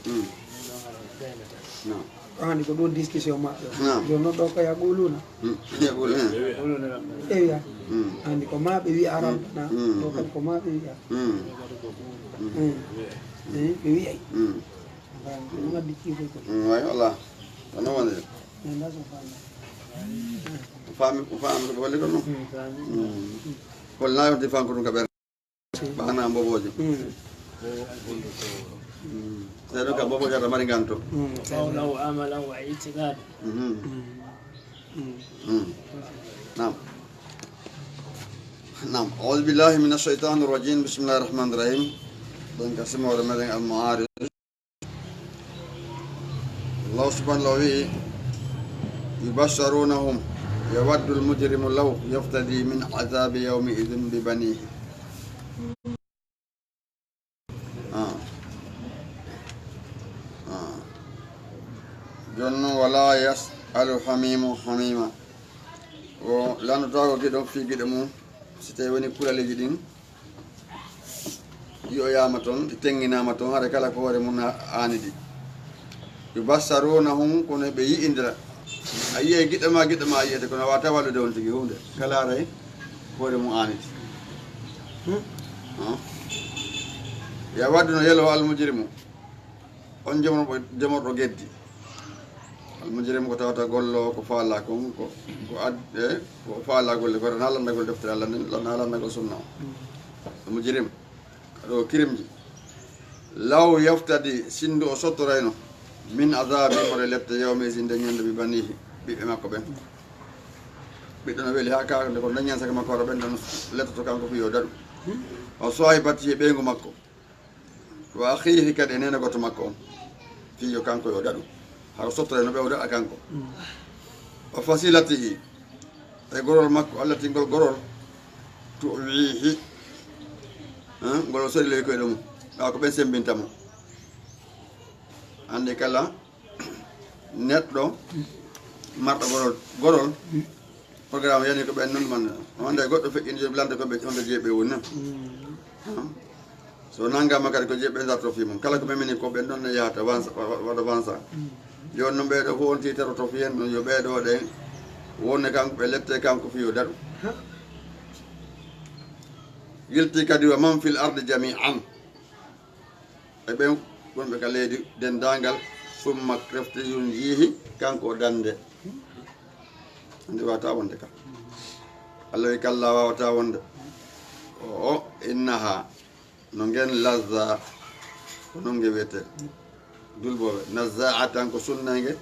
andi ko ɗon discussion maɓɓe o joni noon ɗo ko yaquluna ewiya andi ko ma ɓe wiya arabna ɗo kadi ko ma ɓe wiya ɓe wiyay ɗum addi ciifoy ko way wala ono wonde nda so faami ko walli ko noon hol nayode fanko ɗum ka ɓer ɓana mboboji seeɗo ka boboji ata mari ganto qawlan wa amalan wa i'tiqad نعم نعم أعوذ بالله من الشيطان الرجيم بسم الله الرحمن الرحيم بنقسم ورمضان المعارج الله سبحانه وتعالى يبشرونهم يود المجرم لو يفتدي من عذاب يومئذ ببنيه جن ولا يسأل حميم حميما o lannotaako giɗo fi giɗo mum so tawi woni kulaleji ɗin yiyoyama toon ɗi tenginama toon haɗa kala ko hoore mum aani ɗi yo bassaruna hum kono ɓe yiyindira a yiyey giɗɗo ma yiyete kono wawata wallude on tigi hunde kala aray hoore mum aaniti ya waddu no yelo almujrimu on jomorɗo geddi almujrimu ko tawata gollo ko faala kon ko adde ko faala golle ko tan halandagol deftere Allah nden halandagol sunna o almujrim ɗo kirimji law yaftadi sindu o sottorayno min azabi more lepte yawmi sinde ñande bi banihi ɓiɓɓe makko ɓen ɓiɗɗo no weeli ha kakande ko dañan saka makko wara ɓen ɗon lettoto kanko fiyo daɗu o sohibati e ɓeygu makko wa akhihi kadi e nene goto makko on fiyo kanko yo daɗu hara sottore no ɓewde a kanko o fasilatihi e gorol makko allati ngol gorol to wihi ngol o soriloy koye ɗum ɓawa ko ɓen sembintamo andi kala neɗɗo marɗo gorol programme yani ko ɓen nonɗuman wonde goɗɗo feƴƴini joɓi lande koɓe onde jeeɓe woni so nanngama kadi ko jeeɓe darto fi mum kala ko memini ko ɓen ɗon ne yahata waɗa vansa joni noon ɓeeɗo fof on titaro to fiyen ɗum yo ɓeeɗo ɗe wonne kanko ɓe lette kanko fiyo daɗu yilti kadi wa man fil arde jami an e ɓen wonɓe ka leydi dendangal summa krefte yum yiihi kanko o dande andi wawata wonde ka allah wi kalla wawata wonde o innaha no ngen lazza ko noon nge wiyete dulboɓe nazaa tan ko sunnange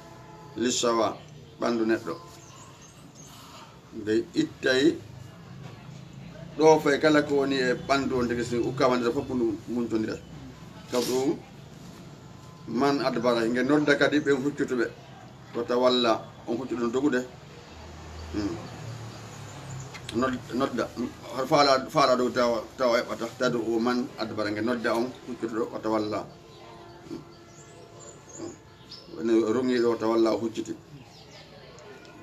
lissawa ɓandu neɗɗo nde ittay ɗo fay kala ko woni e ɓandu on tigi si ukkawandira fof ndu muñtodira kam ɗum man adbara nge nodda kadi ɓen huccutuɓe ko tawalla on huccu ɗum dogude nodda faala dow tawa eɓata tadu o man adbara nge nodda on huccutuɗo wata walla ne rongiɗo wata walla o hucciti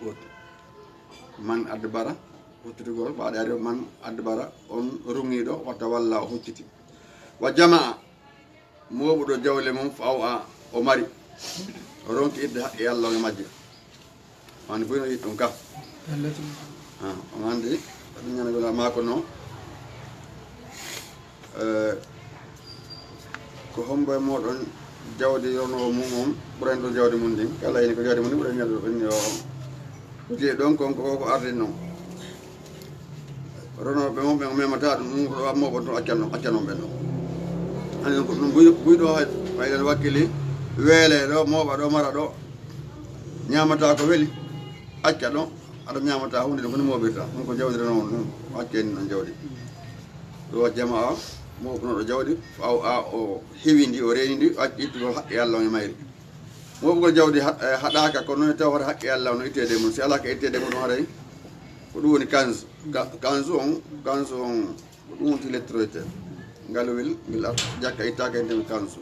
goto man adbara huccutugol mbaɗe ari man adbara on rongiɗo wata walla o hucciti wa jamaa moɓuɗo jawle mum faw a o mari o ronki idde haqqe Allah e majje wani boy no yiɗɗum ka on andi ɗum ñanagola mako no ko hombo e moɗon jawdi yono mumum ɓuran ɗo jawdi mum ndin kala yini ko jawdi mum ndi ɓuran ñalɗo ɓenni o je ɗon konko ko ardi noon ronoɓe mum ɓe memata ɗum ɗum ɗo moɓon to accanon ɓen ɗo ani ko ɗum buyɗo waylen wakkili weele ɗo mooɓa ɗo mara ɗo ñamata ko weeli acca ɗo aɗa ñamata hunde ɗo koni moɓirta ɗum ko jawdire noon ɗum acceni noon jawdi ɗo jama o moɓunoɗo jawdi faw a o heewindi o renidi acci ittugo haqqe Allah e mayri moɓugol jawdi haɗaka ko noon taw hota haqqe Allah no ittede mum si alaka ittede mum ɗum haɗay ko ɗum woni kanzu on ko ɗum wonti lettroyte ngalowel ngel jakka ittaka hen temi kanzu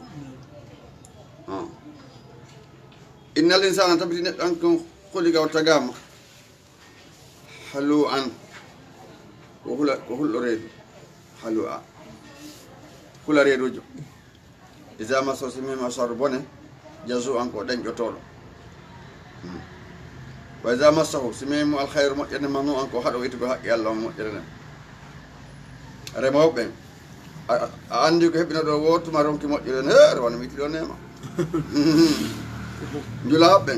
innal insana tabiti neɗɗo an ko holiga o tagama halu an ko hulɗo reedu halu a hula reedujo isa maso simima sar bone jasu an ko ɗañƴotoɗo wa isa massahu simimo alkhayru moƴƴere manu an ko haɗo ittugo haqqi Allah o moƴƴere nen remawɓe a andi ko heɓino ɗo wotuma ronki moƴƴere nen he rawane mi itti ɗo nema njulaɓe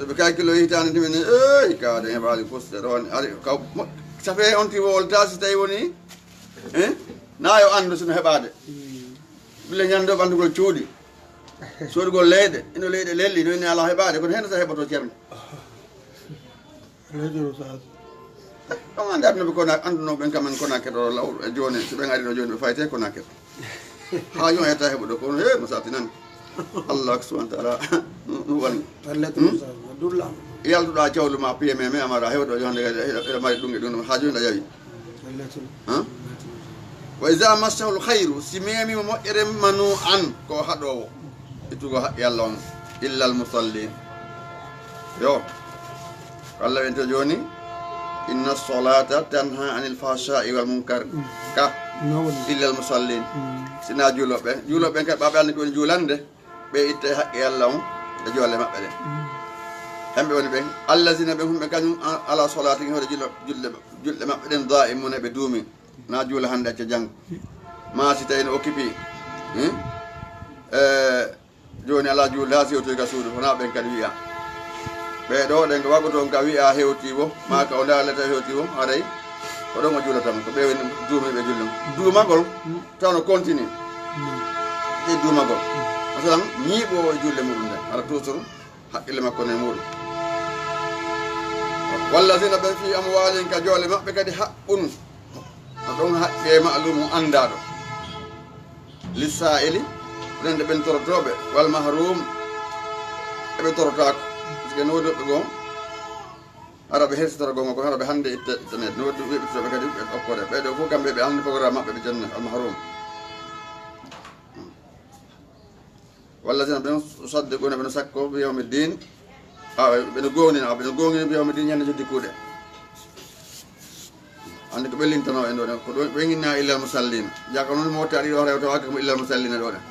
ɓe kaykilo hitande ndimene ey kaade heɓali poste rawane ari kaw safe on ti wolta si tawi woni nayo andu sino heɓade bile ñande ɓandugol cuuɗi soodugol leyɗe ino leyɗe lelli no inni ala heɓade kono hen sa heɓato ceerno on andi addunoɓe kona andunoɓen kamen Konaké ɗo law e joni so ɓen ari ɗo joni ɓe fayte Konaké ha yon hetta heɓuɗo kono he mo satinani Allah subhanahu wa ta'ala ɗum woni yaltuɗa jawlu ma PMM amara hewɗo jonde eɗa mari ɗum e ɗum ha joni ɗa yawi wa isa massahul khayru si memimo moƴƴere manu an ko haɗowo ittugo haqqi Allah on illa al musallin yo Allah wente joni inna solata tanha anil fahsha'i wal munkar ka illa al musallin sina juuloɓe kadi ɓaɓe andi ɗoni juulande ɓe itte haqqi Allah on e jolle maɓɓe ɗen hemɓe woni ɓen allazina ɓe humɓe kañum ala solati hoore julɗe maɓɓe ɗen da'imuna ɓe duumi na juula hande acca janggo ma si tawi no occupi joni ala juulde ha sewtoy ka suudu wona ɓen kadi wiya ɓeɗo ɗen ko waggoto ka wiya hewti wo ma ka o ndaleta hewti wo haray ko ɗon o juulatama ko ɓewen duumiɓe julle duumagol taw no continue e duumagol masalan ñiiɓo e julle muɗum nde ara toujours haqqille makko ne muɗum wallazina ɓen fi amwalin ka joole maɓɓe kadi haqqun no ɗon haqqe ma'lumu andaɗo lissa'ili ɗen de ɓen torotoɓe wal mahrum eɓe torotako parce que no woɗi woɓɓe goo ara ɓe hersitoro gonga ko hara ɓe hande internet no woɗi weɓitoɓe kadi ɓe okkode ɓeɗo fof kamɓe ɓe hande programme maɓɓe ɓe janna al mahrum wallazina ɓen saddiquna ɓeno sakko bi yawmi din ɓeno gongina bi yawmi din ñande joddi kuuɗe andi ko ɓellintano en ɗo ɗen ko ɗo ɓeginna illal musallina jaka noon mo wotti aɗa ɗo rewta wakka komo illal musallina ɗo ɗen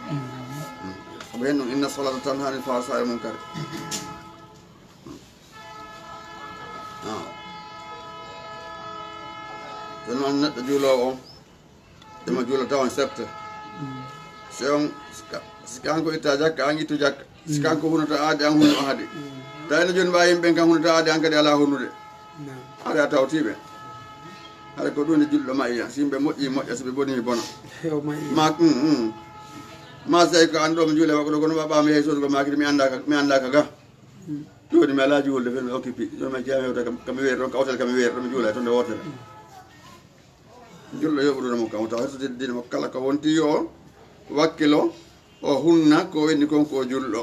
koɓe hen ɗum inna solata tanha anil fahsha'i wal munkar jon noon neɗɗo juulowo o ema juula tawan sefte so on si kanko itta jakka an ittu jakka si kanko hunata aade an hunno haade tawino joni mbawi yimɓen kan hunata aade an kadi ala hunnude haade a tawtiɓe haɗa ko ɗum nde julɗo mayiya si yimɓe moƴƴi moƴƴa soɓe bonimi bona ma so tawi ko an ɗo mi juule wakko ɗo kono ɓaɓami hay sodugo makide mi andaka ga joni mi ala juulde fen mi occupé joni mi jeeya hewta kami weeri ɗon ka hôtel kami weeri ɗo mi juula to nde wotere julɗo yoɓuɗuno mo kam taw hettude dine mo kala ko wonti yo wakkilo o hunna ko wenni kon ko julɗo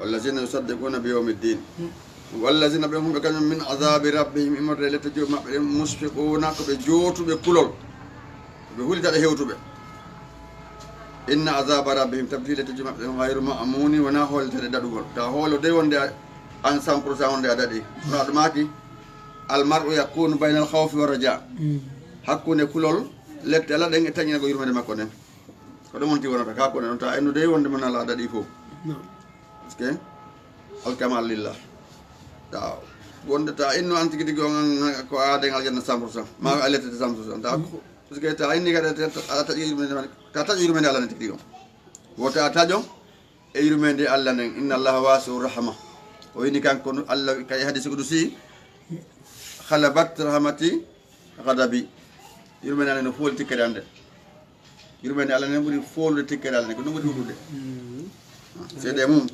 wallazina yusaddiquna bi yawmi ddin wallazina ɓe humɓe kañum min azabi rabbihim imorde lette joom maɓɓe ɗen musfiquna ko ɓe jootuɓe kulol ɓe hulitaɗe hewtuɓe inna azaba rabbihim tabdi lette joom maɓɓe ɗen hayru ma'muni wona hoolteɗe daɗugol ta hoolo de wonde an 100% wonde a daɗi no aɗumaki almar'u yakunu bayna al khawfi wa raja hakkunde kulol lette ala ɗen e tañina ko yurmede makko nden ko ɗum wonti wonata ka kone ɗon ta ennude wonde mon ala daɗi fof parce que alkamal lillah ta wonde ta inno an tigi tigi on ko aade ngal janna 100% ma a lettede 100% ta parce que ta inni kadi a taƴi yurmede ta taƴo yurmede Allah nden tigi tigi on woto a taƴo e yurmede Allah nden inna allaha wasi'ur rahma o yini kanko Allah kay hadisi kudusi khalabat rahmati ghadabi yurmede Allah no fooli tikkade ande yurmede Allah nen ɓuri foolude tikkade Allah nden ko ɗum ɓuri huɗude seeɗe mum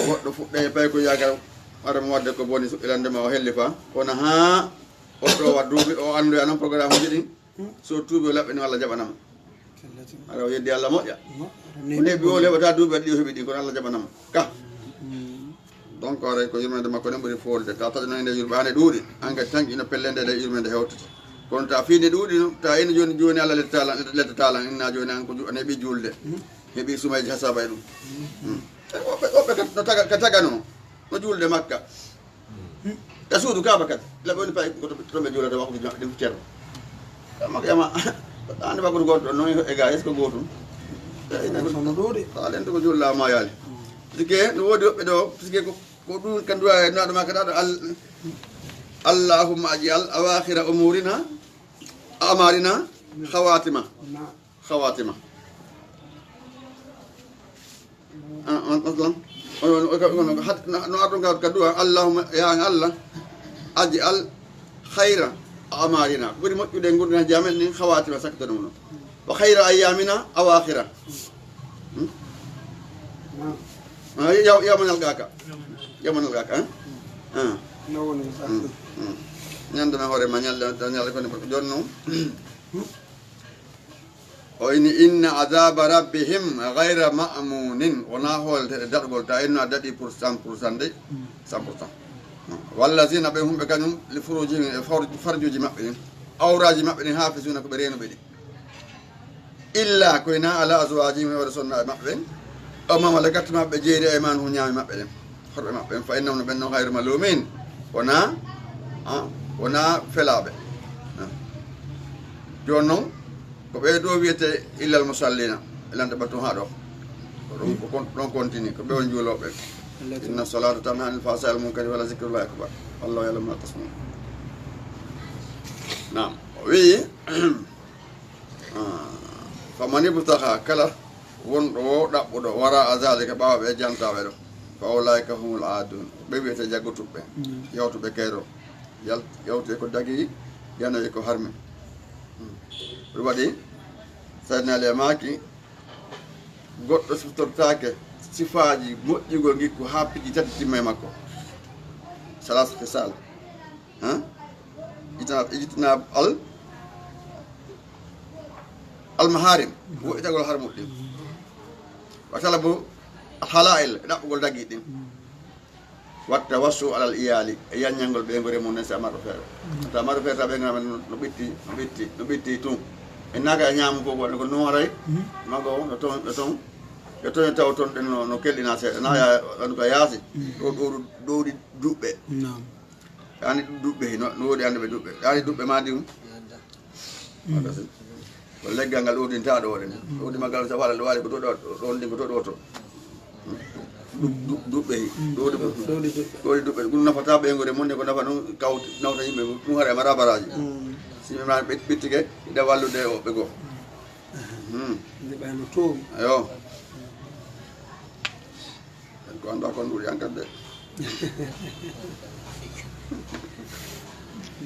goɗɗo fuɗɗe pay ko yagal aɗa mo wadde ko boni suɓɓilandema o helli fa kono ha oɗo wa duuɓi o anduya noon programme uji ɗin so tuubi o laɓɓini Allah jaɓanama aɗa o yeddi Allah moƴƴa o heeɓi o heɓata duuɓi waɗi o heeɓi ɗin kono Allah jaɓanama ka donc ore ko yurmede makko nen ɓuri foolude ta taƴano nde yurɓe hane ɗuuɗi engrais tan ino pellende nde yurmede hewtata kono ta fiinde ɗuuɗi no ta ina joni joni Allah lettatalan inna joni an ko an heeɓi julde heeɓi sumayji hasaba e ɗum woɓɓe no ka tagano no julde makka e suudu kaba kadi laɓe woni pay toɓe juulata wakkude maɓɓe ɗin ceerno makko yama ande wakkude goto ɗon noon e ga est ce que gotum sono ɗuuɗi alen to ko juullama ma yaali puisque no woodi woɓɓe ɗo puisque ko ɗum kan duwa naɗo makka ɗaɗo allahumma ajal awakhira umurina amarina khawatima مثلا no ardunga kadua allahumma ya allah aj'al khayra amalina buri moƴƴude gurdina jamen ni khawatima sakta ɗum no wa khayra ayyamina awakhira yamanal gaka no woni ñandana hoorema ñalde kone joni noon o ini inna adaba rabbihim gayra ma'munin wona hoolteɗe daɗgol ta inno a daɗi pour 100% de 100% wallazina ɓe humɓe kañum li furujihim e farjuji maɓɓe ɗin awraji maɓɓe ɗin hafisuna ko ɓe renuɓe ɗi illa koyna ala azwajihim e waɗa sonnaɓe maɓɓe ɓen o mamalakat maɓɓe jeeri e man hu ñaami maɓɓe ɗen horɓe maɓɓe ɓen fa innahum no ɓen noon hayru malumin wona felaɓe joni noon ko ɓe ɗo wiyete illal musallina elande ɓattum ha ɗo ɗon continue ko ɓe on juuloɓe inna salata tanha anil fahsai wal munkari wala zicrullahi akbar wallahu ya'lamu ma tasna'un nam o wi faman ibtaha kala wonɗo o ɗaɓɓuɗo wara a zalika ɓawa ɓe jantaɓe ɗo fa ulaika humul adun ɓe wiyete jaggutuɓe yawtuɓe kayro yawte ko dagui yanoyi ko harmi ɗum waɗi saydna ali maki goɗɗo siftortake sifaji moƴƴugol gikku ha piƴi tati timma e makko salas fisal ijitinab almaharim woƴitagol harmuɗ ɗin watala bo halail e ɗaɓɓugol dagui ɗin watta wassu alal iyali e yaññalngol ɓe ngore mum nen si amaɗo feere ta amaɗo feere ta ɓe ngama no ɓitti tun e naga e ñaamu fof waɗa ko nooray mago no toon ɓe toon ɓe toon taw toon ɗen no kelɗina seeɗa na ya andu ko yaasi ɗowɗi duɓɓe yani duɓɓe no woodi ande ɓe duɓɓe yani duɓɓe ma ndi ko leggal ngal ɗowɗinta ɗo waɗen ɗowɗi maggal sa waɗa ɗo waɗi ko to ɗon ɗin ko to ɗo to duɓɓe ɗowɗi duɓɓe ɗum nafata ɓe ngode monde ko nafa ɗum nawta yimɓe ɗum haɗa mara baraji yimɓe ma ɓittike ida wallude woɓɓe goo ɓayno towi ayo ko anda kon ɗuuɗi enkat de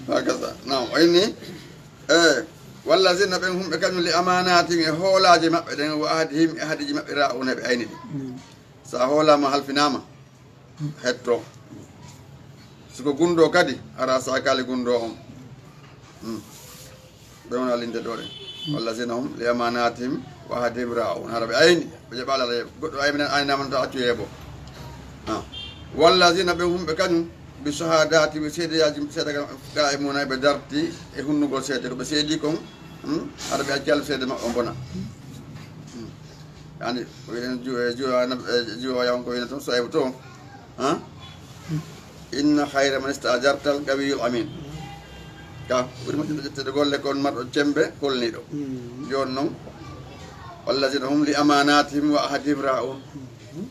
hakasa nam oyni wallazina ɓen humɓe kañum li amanatin e hoolaji maɓɓe ɗen wa ahadihim e hadiji maɓɓe ra'una ɓe ayni ɗi sa hoolama halfinama hetto siko gundo kadi ara sakali gundo on ɓe wona linde ɗo ɗen wallazina hum li amanatihim wa ahadihim ra'una hara ɓe ayni ɓe jaɓa Allah goɗɗo ayminen aynama to accu yeeɓo wallazina ɓe humɓe kañum bi shahadati ɓe seedeyaji seeɗa ga e muna ɓe darti e hunnugol seede ko ɓe seedi kon haɗa ɓe acci Allah seede maɓɓe bona yani wiɗen juwoyan ko wiyne toon so aybo to inna hayra man istajartal qawiyul amin ka ɓuri moƴƴude ƴettede golle kon marɗo cembe kolniɗo joni noon wallazina hum li amanatihim wa ahadihim ra'un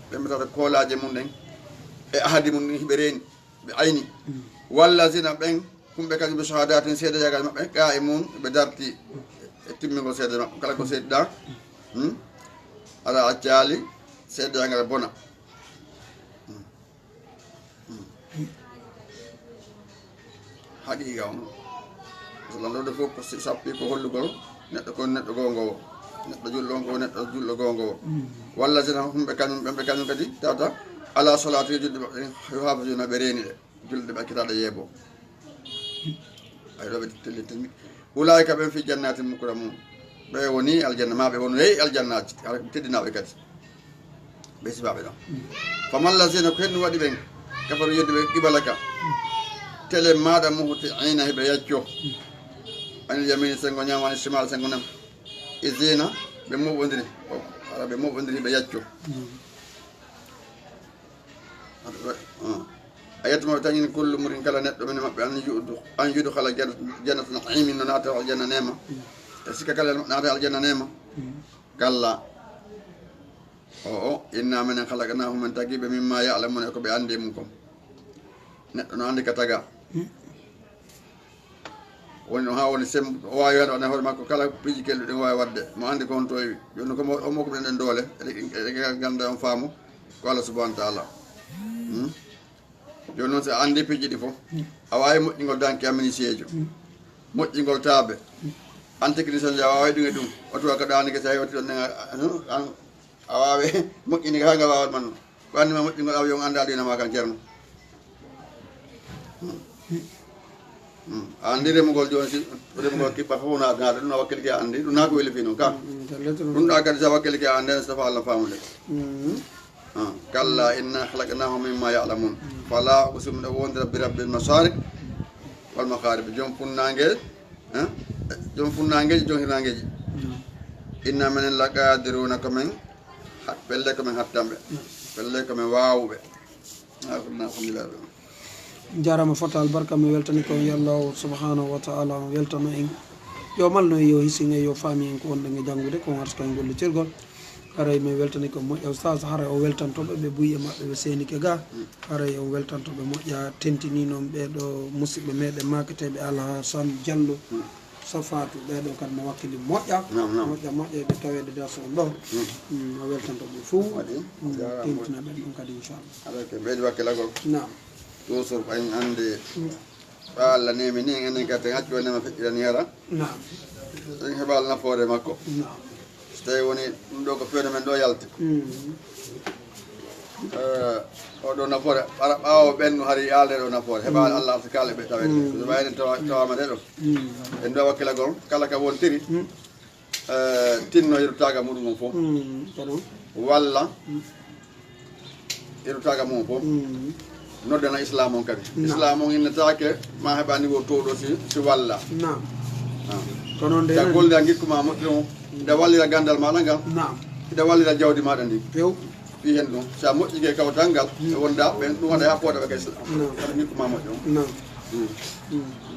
ɓe metata koolaje mum ɗen e ahadi mum ɗin hiɓe reeni ɓe ayni wallazina ɓen kumɓe kañum ɓe shahadatin seede yagal maɓɓe ga e mum ɓe darti e timmingol seede maɓɓe kala ko seediɗa aɗa accali seede yagal bona haqiqa on sallalode fof ko sappi ko hollugol neɗɗo ko neɗɗo gongowo neɗɗo julɗo on ko neɗɗo julɗo gongowo wallazina humɓe kañum ɓemɓe kañum kadi tawta ala salatu julɗe maɓɓe yo hafajuna ɓe reeni ɗe julɗe ɓe akkitaɗe yeebo ay ɗo ɓe tellitinmi ulayka ɓen fi jannati mukra mum ɓe woni aljanna ma ɓe woni hey aljannaji ala teddinaɓe kadi ɓe sibaɓe ɗon famallazina ko henni waɗi ɓen kafaru yedde ɓe qibalaka télé maɗa muhti ayna heɓe yacco anil yamini sengo ñamani simal sengo nem isina ɓe moɓodiri ala ɓe moɓodiri ɓe yacco a yettuma ɓe tañini kullu murin kala neɗɗo mene maɓɓe an yudu kala jannata naimin no naata aljanna nema e sikka kala naata aljanna nema kalla o inna menen halaqnahum men tagiɓe mimma ya'lamuna ko ɓe andi mum kom neɗɗo no andi ka taga woni no ha woni sem o wawi waɗa wane hoore makko kala piiji kelɗu ɗin wawi wadde mo andi ko on towi joni ko o mokko ɗen doole eɗe ganda on faamu ko Allah subahanahu wa taala joni noon so a andi piiji ɗi fof a wawi moƴƴingol danke amministiejo moƴƴingol taabe an technicien ja a wawi ɗum e ɗum o tuwa ko ɗanike so hewti ɗon a wawi moƴƴini ha nga wawat man ko andima moƴƴingol awiyon anda ɗinama kan ceerno a andi remugol joni si remugol kippa fof na gaɗa ɗum na wakkili ke andi ɗum na ko weli fi noon ka ɗum ɗa kadi sa wakkili ke ande so tafa Allah famude kalla inna halaqnahum mimma ya'lamun fala uqsimu ɗo wondira bi rabbil masariq wal magharib joom funnagueji joom funnagueji joom hirnagueji inna minen la qadiruna komin pelle komin hattanɓe pelle komin wawɓe alhamdulillah jarama fotal barka mi weltani ko yallahu subhanahu wa taala weltano en yo malno yo hisinge yo faami en ko wonɗen e janggude ko warta kay gollitirgol haray mi weltani ko moƴƴa oustage haray o weltantoɓe ɓe buuye maɓɓe ɓe senike ga haray o weltantoɓe moƴƴa tentini noon ɓeɗo musidɓe meɗen makateɓe Alhassane Diallo Safatu ɓeɗo kadi no wakkili moƴƴa moƴƴa ɓe tawede darson ɗo o weltantoɓe fou tentina ɓen ɗum kadi inchallah aɗa ke ɓeydi wakkilagol nam toujours ɓayn ande ɓa Allah nemi ni enen kadi haccu wonema feƴƴirani hera nam en heɓal nafoore makko nam so tawi woni ɗum ɗo ko fewne men ɗo yalti oɗo nafoore ɓara ɓawo ɓennu hari yalde ɗo nafoore heɓal Allah arta kala ɓe tawede so wayde tawama ɗe ɗo en ɗo wakkilagol kala ka wontiri tinno yeɗutaga muɗum on fof walla yeɗutaga mum fof noddana islam on kadi islam on innetake ma heɓa niveau towɗo si walla nam ko noon de golde a gikkuma moƴƴi on ida wallira gandal maɗa ngal nam ida wallira jawdi maɗa ndi few fi hen ɗum sa moƴƴike kawtal ngal e wonda ɓen ɗum waɗa ha pooɗaɓe ka islam kata gikkuma moƴƴi on nam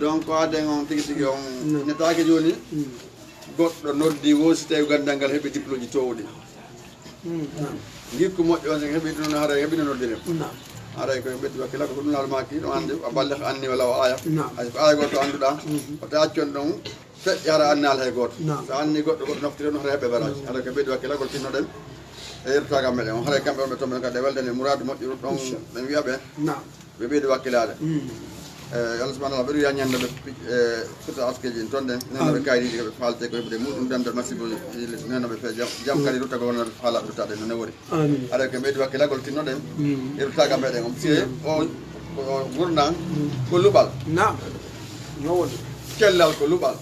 donc aden on tigui tigui on innetake joni goɗɗo noddi wosi tawi gandal ngal heeɓi diplôme ji towɗi gikku moƴƴi on so heeɓi ɗum haara heeɓino noddirem aray koye ɓeddi wakkila ko ɗum laal maki ɗum ande a balle ko anni walla o aya hay ko aya goto annduɗa o taccon ɗon feƴƴi hara annal hay goto so anni goɗɗo naftire ɗum hara heɓɓe baraji aɗa ko ɓeddi wakkilagol tinnoɗen e yettotagam meɗen on haray kamɓe on ɓe toon kadi weldene mouradu moƴƴi ɗum ɗon ɓe wiyaɓe ɓe ɓeydi wakkilade Allah subahana taala ɓeɗo wiya ñandeɓe fota askeji en toon ɗen nenoɓe kayriɗi koɓe falte ko heɓude muɗum dandal masibo nenoɓe fe jaam kadi rutta ko wonnoɓe faalaɓe ruttade no newori aɗa ko ɓeydi wakkilagol tinnoɗen e ruttaga meɗen on si o gurdan ko luɓal nam no woni kellal ko luɓal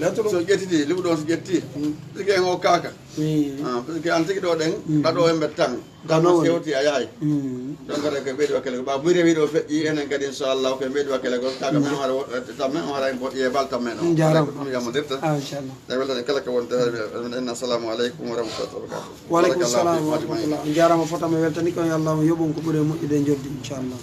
letto so ƴettiti liɓu ɗon so ƴetti tigi en o kaaka parce que an tigi ɗo ɗen ɗaɗo e mbet tan dama sewti a yahay donc kadi ko ɓeydi wakkele ko ɓa ɓuri rewi ɗo feƴƴi enen kadi inchallahu ko ɓeydi wakkele gol kaaka men waɗa tamme on waɗa ƴeebal tammen o ɗum yamodirta inchallah e weltani kala ko wonde en assalamu aleykum wa rahmatullahi wa barakatuh waaleykum salam wa rahmatullah jarama fotama weltani ko yo allah yoɓon ko ɓuuri moƴƴude e jordi inchallah